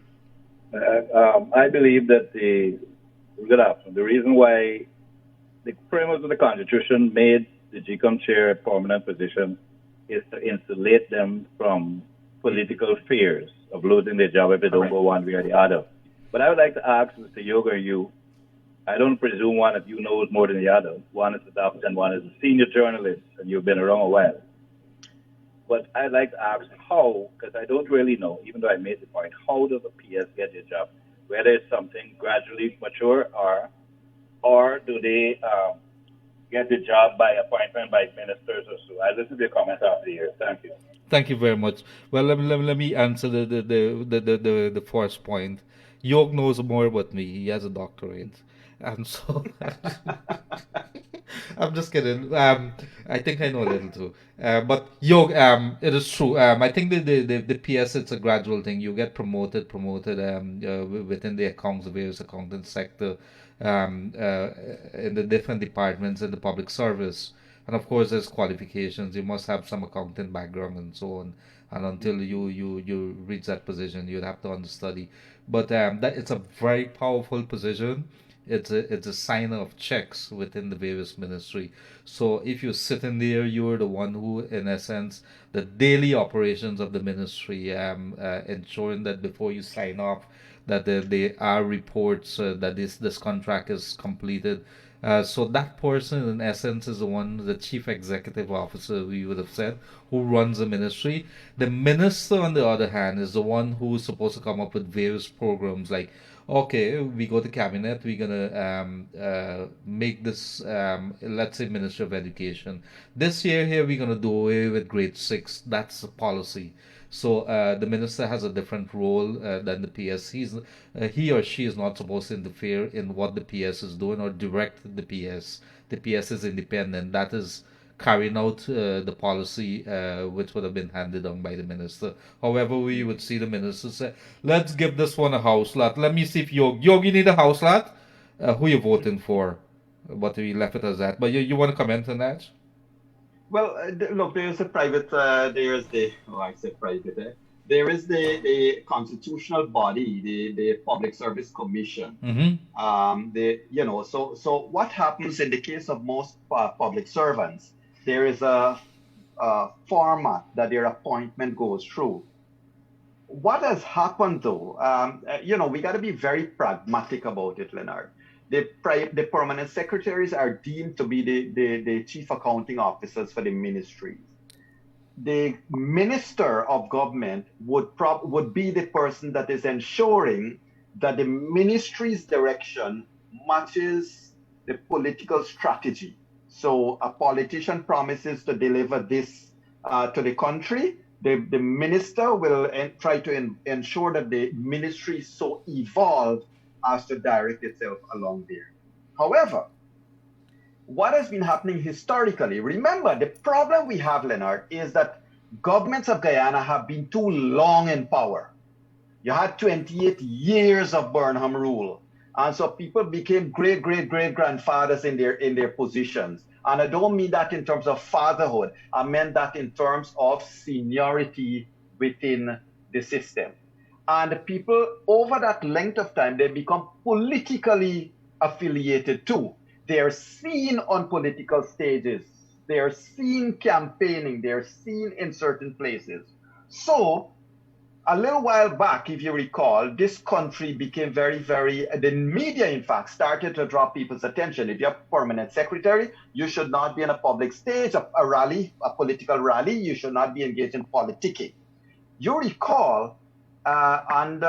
I believe that the reason why the framers of the Constitution made the GCOM chair a permanent position is to insulate them from political fears of losing their job if they don't go one way or the other. But I would like to ask Mr. Yog or you, I don't presume one of you knows more than the other. One is a doctor and one is a senior journalist, and you've been around a while. But I'd like to ask how, because I don't really know, even though I made the point, how does a PS get their job? Whether it's something gradually mature or do they get the job by appointment by ministers or so? I'll listen to your comments after the year. Thank you. Thank you very much. Well, let me answer the first point. Yog knows more about me. He has a doctorate. And so I'm just kidding. I think I know a little too. But Yog, it is true. I think the PS, it's a gradual thing. You get promoted within the accounts, the various accounting sector, in the different departments in the public service. And of course, there's qualifications. You must have some accounting background and so on. And until you reach that position, you'd have to understudy. But that it's a very powerful position. It's a signer of checks within the various ministry. So if you're sitting there, you're the one who, in essence, the daily operations of the ministry, ensuring that before you sign off, that there are reports that this contract is completed. So that person, in essence, is the chief executive officer, we would have said, who runs the ministry. The minister, on the other hand, is the one who is supposed to come up with various programs like, okay, we go to cabinet, we're gonna make this, let's say, Ministry of Education. This year here, we're gonna do away with grade 6. That's the policy. So the minister has a different role than the PS. He or she is not supposed to interfere in what the PS is doing or direct the PS. The PS is independent. That is carrying out the policy which would have been handed down by the minister. However, we would see the minister say, let's give this one a house lot. Let me see if you need a house lot. Who you voting for? But we left it as that. But you want to comment on that? Well, look, there's a private, there is the constitutional body, the Public Service Commission. Mm-hmm. So what happens in the case of most public servants? There is a format that their appointment goes through. What has happened though, we got to be very pragmatic about it, Leonard. The permanent secretaries are deemed to be the chief accounting officers for the ministries. The minister of government would be the person that is ensuring that the ministry's direction matches the political strategy. So a politician promises to deliver this to the country. The minister will try to ensure that the ministry is so evolved as to direct itself along there. However, what has been happening historically. Remember, the problem we have, Leonard, is that governments of Guyana have been too long in power. You had 28 years of Burnham rule. And so people became great-great-great-grandfathers in their positions. And I don't mean that in terms of fatherhood. I meant that in terms of seniority within the system. And people, over that length of time, they become politically affiliated too. They're seen on political stages. They're seen campaigning. They're seen in certain places. So a little while back, if you recall, this country became the media, in fact, started to draw people's attention. If you're a permanent secretary, you should not be in a public stage, a rally, a political rally. You should not be engaged in politicking. You recall, and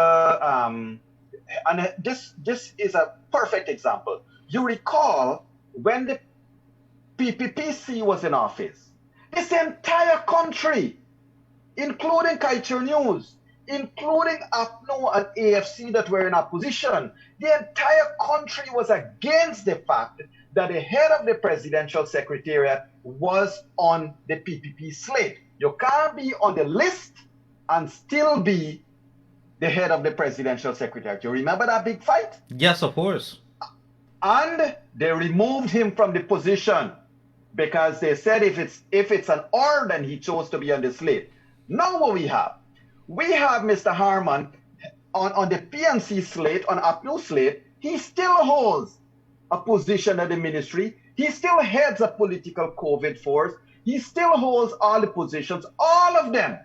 this is a perfect example. You recall when the PPPC was in office, this entire country, including Kaiser News, including APNO and AFC that were in opposition, the entire country was against the fact that the head of the presidential secretariat was on the PPP slate. You can't be on the list and still be the head of the presidential secretariat. You remember that big fight? Yes, of course. And they removed him from the position because they said if it's an or, then he chose to be on the slate. Now what we have Mr. Harman on the PNC slate, on APNU slate. He still holds a position at the ministry. He still heads a political COVID force. He still holds all the positions. All of them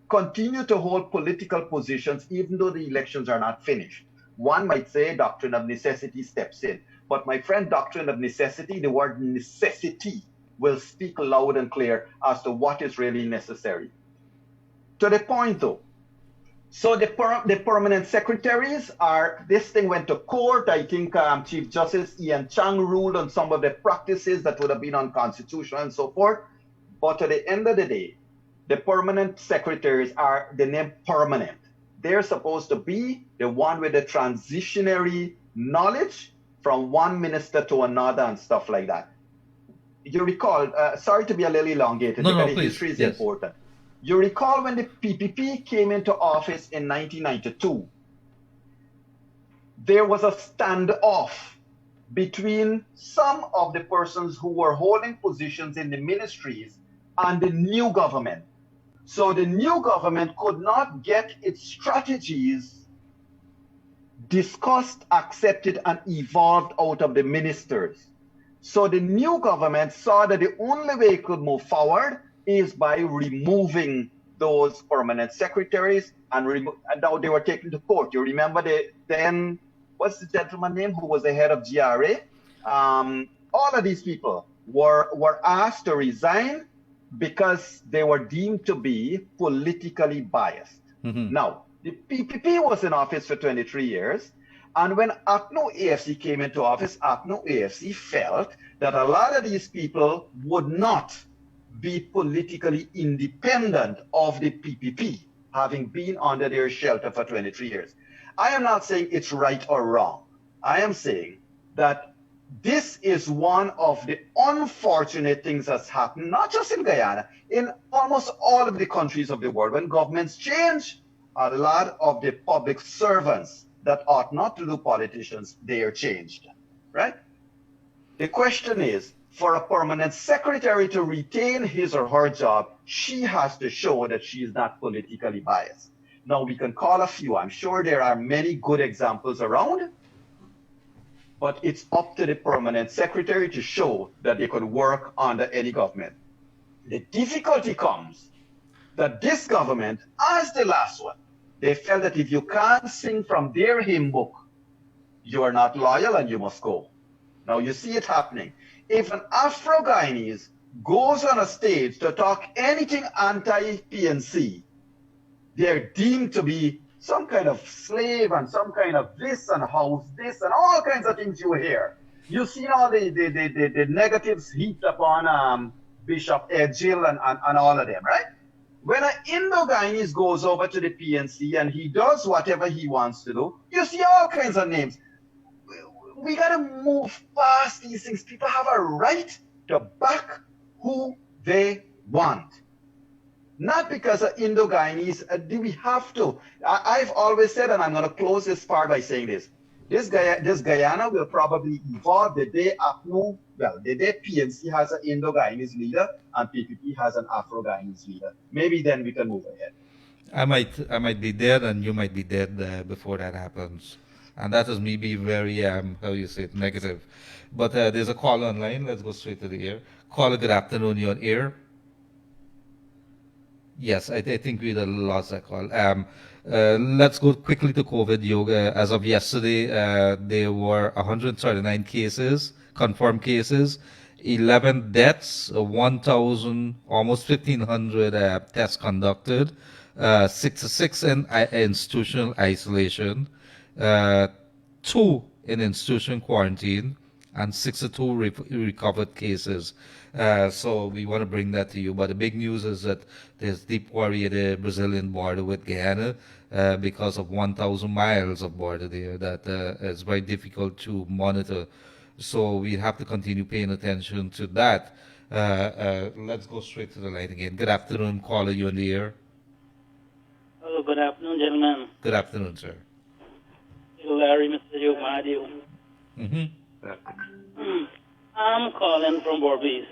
continue to hold political positions even though the elections are not finished. One might say doctrine of necessity steps in. But my friend, doctrine of necessity, the word necessity will speak loud and clear as to what is really necessary. To the point though, so the permanent secretaries this thing went to court. I think Chief Justice Ian Chang ruled on some of the practices that would have been unconstitutional and so forth. But at the end of the day, the permanent secretaries are the name permanent. They're supposed to be the one with the transitionary knowledge from one minister to another and stuff like that. You recall, sorry to be a little elongated, because the history is important. You recall when the PPP came into office in 1992, there was a standoff between some of the persons who were holding positions in the ministries and the new government. So the new government could not get its strategies discussed, accepted, and evolved out of the ministers. So the new government saw that the only way it could move forward is by removing those permanent secretaries and now they were taken to court. You remember what's the gentleman's name who was the head of GRA? All of these people were asked to resign because they were deemed to be politically biased. Mm-hmm. Now, the PPP was in office for 23 years, and when APNO AFC came into office, APNO AFC felt that a lot of these people would not be politically independent of the PPP, having been under their shelter for 23 years. I am not saying it's right or wrong. I am saying that this is one of the unfortunate things that's happened, not just in Guyana, in almost all of the countries of the world. When governments change, a lot of the public servants that ought not to do politicians, they are changed, right? The question is, for a permanent secretary to retain his or her job, she has to show that she is not politically biased. Now, we can call a few. I'm sure there are many good examples around, but it's up to the permanent secretary to show that they could work under any government. The difficulty comes that this government, as the last one, they felt that if you can't sing from their hymn book, you are not loyal and you must go. Now, you see it happening. If an Afro-Guyanese goes on a stage to talk anything anti-PNC, they're deemed to be some kind of slave and some kind of this and house this and all kinds of things you hear. You've seen all the negatives heaped upon Bishop Edgil and all of them, right? When an Indo-Guyanese goes over to the PNC and he does whatever he wants to do, you see all kinds of names. we gotta move past these things. People have a right to back who they want. Not because of Indo-Guyanese, do we have to? I've always said, and I'm going to close this part by saying this. This Guyana will probably evolve the day the day PNC has an Indo-Guyanese leader and PPP has an Afro-Guyanese leader. Maybe then we can move ahead. I might be dead and you might be dead before that happens. And that is me being very, how you say it, negative. But there's a call online. Let's go straight to the air. Caller, good afternoon. You're on air. Yes, I think we lost that call. Let's go quickly to COVID, Yoga. As of yesterday, there were 139 cases, confirmed cases, 11 deaths, 1,000, almost 1,500 tests conducted, 66 in institutional isolation, 2 in institution quarantine, and 62 recovered cases. So we want to bring that to you. But the big news is that there's deep worry at the Brazilian border with Guyana because of 1,000 miles of border there that is very difficult to monitor. So we have to continue paying attention to that. Let's go straight to the line again. Good afternoon, caller, you in the air. Hello, good afternoon, gentlemen. Good afternoon, sir. Larry, Mr. Yog Mahadeo. I'm calling from Bordeaux.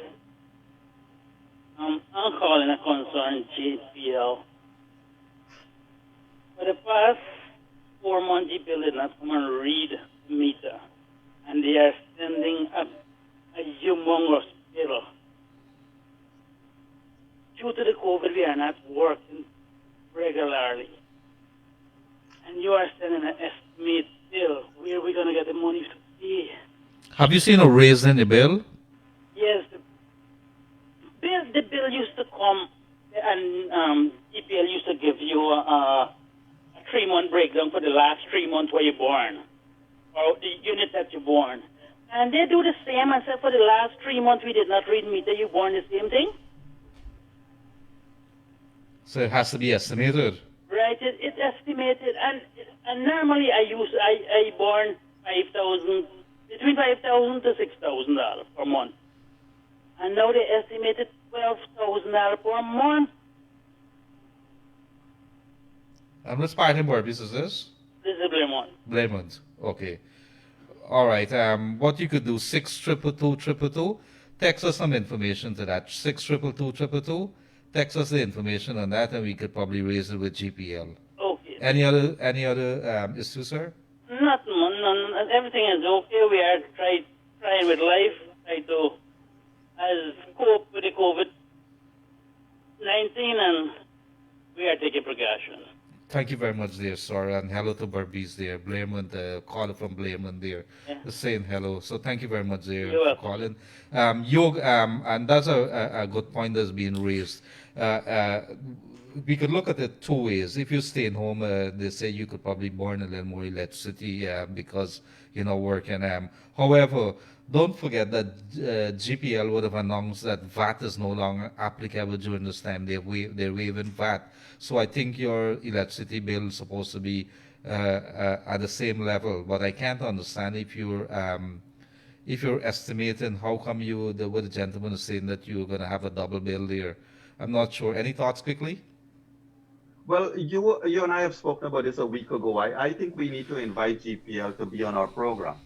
I'm calling a concern GPL. For the past 4 months, GPL did not come and read the meter. And they are sending a humongous bill. Due to the COVID, we are not working regularly. And you are sending an estimate bill. Where are we going to get the money to pay? Have you seen a raise in the bill? Yes, the bill used to come, and EPL used to give you a 3-month breakdown for the last 3 months where you're born, or the unit that you're born. And they do the same and say for the last 3 months we did not read meter, you born the same thing? So it has to be estimated. Right, it's estimated, and normally I born 5,000, between $5,000 to $6,000 per month. And now they estimated $12,000 per month. And which part in Berbice is this? This is Blairmont. Blairmont, okay. All right, what you could do, 6222222, text us some information to that, 6222222, text us the information on that and we could probably raise it with GPL. Okay. Any other issues, sir? Nothing, none. Everything is okay. We are trying with life, try to cope with the COVID-19, and we are taking precautions. Thank you very much there, sir, and hello to Berbice there, Blairmont, caller from Blairmont there, saying hello. So thank you very much there for calling. Yog, and that's a good point that's being raised. We could look at it 2 ways. If you're staying home, they say you could probably burn a little more electricity because you're not working. However, don't forget that GPL would have announced that VAT is no longer applicable during this time. They're waiving VAT. So I think your electricity bill is supposed to be at the same level. But I can't understand if you're estimating how come what the gentleman is saying that you're going to have a double bill there. I'm not sure. Any thoughts quickly? Well, you and I have spoken about this a week ago. I think we need to invite GPL to be on our program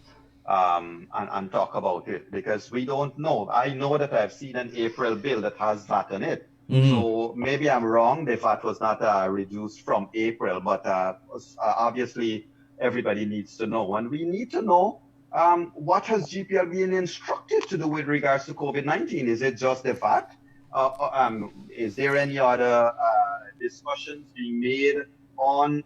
and talk about it because we don't know. I know that I've seen an April bill that has VAT on it. Mm-hmm. So maybe I'm wrong. The VAT was not reduced from April, but obviously everybody needs to know. And we need to know what has GPL been instructed to do with regards to COVID-19? Is it just the VAT? Is there any other discussions being made on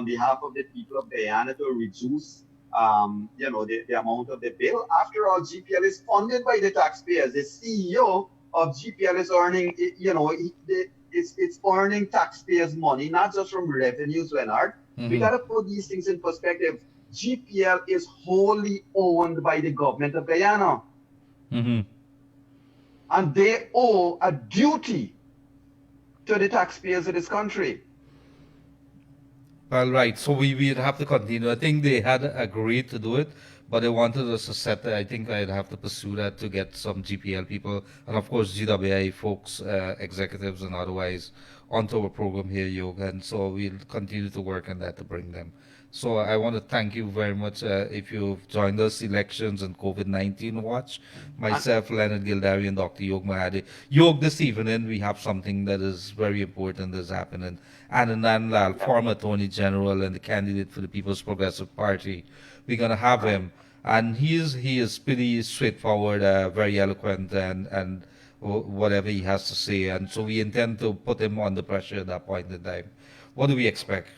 behalf of the people of Guyana to reduce, the amount of the bill? After all, GPL is funded by the taxpayers. The CEO of GPL is earning, it's earning taxpayers' money, not just from revenues, Leonard. Mm-hmm. We got to put these things in perspective. GPL is wholly owned by the government of Guyana. Mm-hmm. And they owe a duty to the taxpayers of this country. Well, right. So we'd have to continue. I think they had agreed to do it, but they wanted us to set, I think I'd have to pursue that to get some GPL people and of course GWI folks, executives and otherwise onto our program here, Yog, and so we'll continue to work on that to bring them. So I want to thank you very much if you've joined us, Elections and COVID-19 Watch. Myself, Leonard Gildarie, and Dr. Yog Mahadeo. Yog, this evening we have something that is very important that's happening. Anand Lal, former Attorney General and the candidate for the People's Progressive Party, we're going to have him. And he is pretty straightforward, very eloquent, and whatever he has to say. And so we intend to put him on the pressure at that point in time. What do we expect?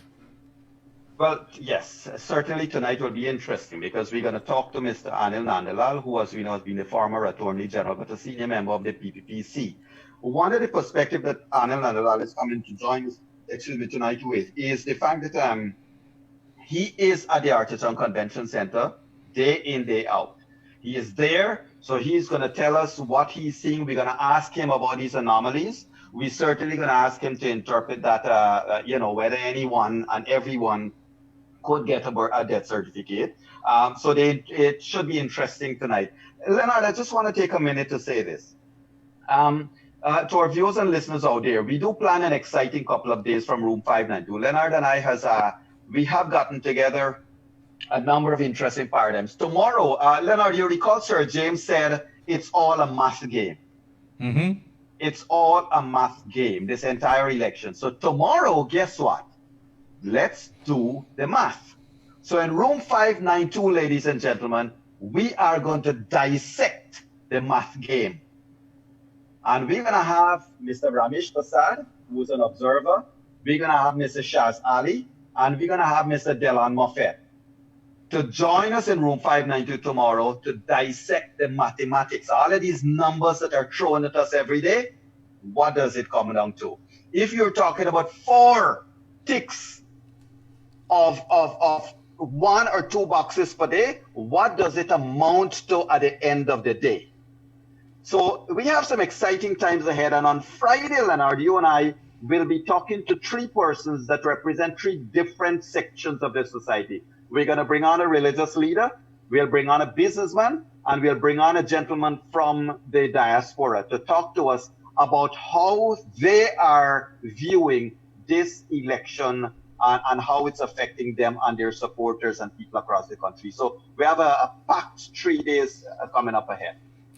Well, yes, certainly tonight will be interesting because we're going to talk to Mr. Anil Nandalal, who, as we know, has been a former Attorney General, but a senior member of the PPPC. One of the perspectives that Anil Nandalal is coming to join us, tonight with is the fact that he is at the Artisan Convention Center day in, day out. He is there, so he's going to tell us what he's seeing. We're going to ask him about these anomalies. We're certainly going to ask him to interpret that, whether anyone and everyone could get a death certificate. So it should be interesting tonight. Leonard, I just want to take a minute to say this. To our viewers and listeners out there, we do plan an exciting couple of days from Room 592. Leonard and I we have gotten together a number of interesting paradigms. Tomorrow, Leonard, you recall Sir James said it's all a math game. Mm-hmm. It's all a math game, this entire election. So tomorrow, guess what? Let's do the math. So in Room 592, ladies and gentlemen, we are going to dissect the math game. And we're going to have Mr. Ramesh Prasad, who's an observer. We're going to have Mr. Shaz Ali, and we're going to have Mr. Delon Moffett to join us in Room 592 tomorrow to dissect the mathematics. All of these numbers that are thrown at us every day, what does it come down to? If you're talking about 4 ticks of 1 or 2 boxes per day, what does it amount to at the end of the day? So we have some exciting times ahead, and on Friday, Leonard, you and I will be talking to 3 persons that represent 3 different sections of the society. We're going to bring on a religious leader, we'll bring on a businessman, and we'll bring on a gentleman from the diaspora to talk to us about how they are viewing this election and how it's affecting them and their supporters and people across the country. So we have a packed 3 days coming up ahead.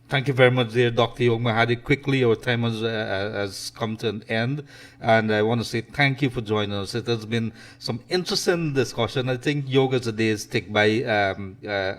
Thank you very much, dear Dr. Yog Mahadeo. Quickly, our time has come to an end, and I want to say thank you for joining us. It has been some interesting discussion. I think yoga as the days tick by,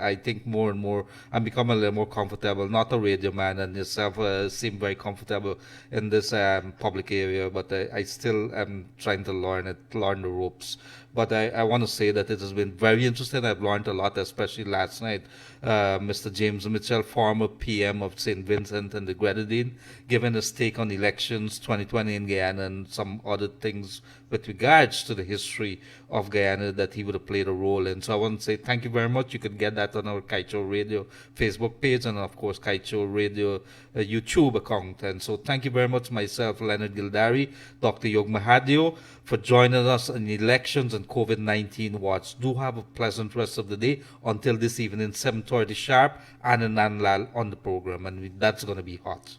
I think more and more I'm becoming a little more comfortable. Not a radio man, and yourself seem very comfortable in this public area, but I still am trying to learn the ropes. But I want to say that it has been very interesting. I've learned a lot, especially last night. Mr. James Mitchell, former PM of St. Vincent and the Grenadine, giving his take on elections 2020 in Guyana and some other things with regards to the history of Guyana that he would have played a role in. So I want to say thank you very much. You can get that on our Kaicho Radio Facebook page and, of course, Kaicho Radio YouTube account. And so thank you very much, myself, Leonard Gildarie, Dr. Yog Mahadeo, for joining us in elections and COVID-19 Watch. Do have a pleasant rest of the day until this evening, 7:30 sharp, and Anand Lal on the program, and that's going to be hot.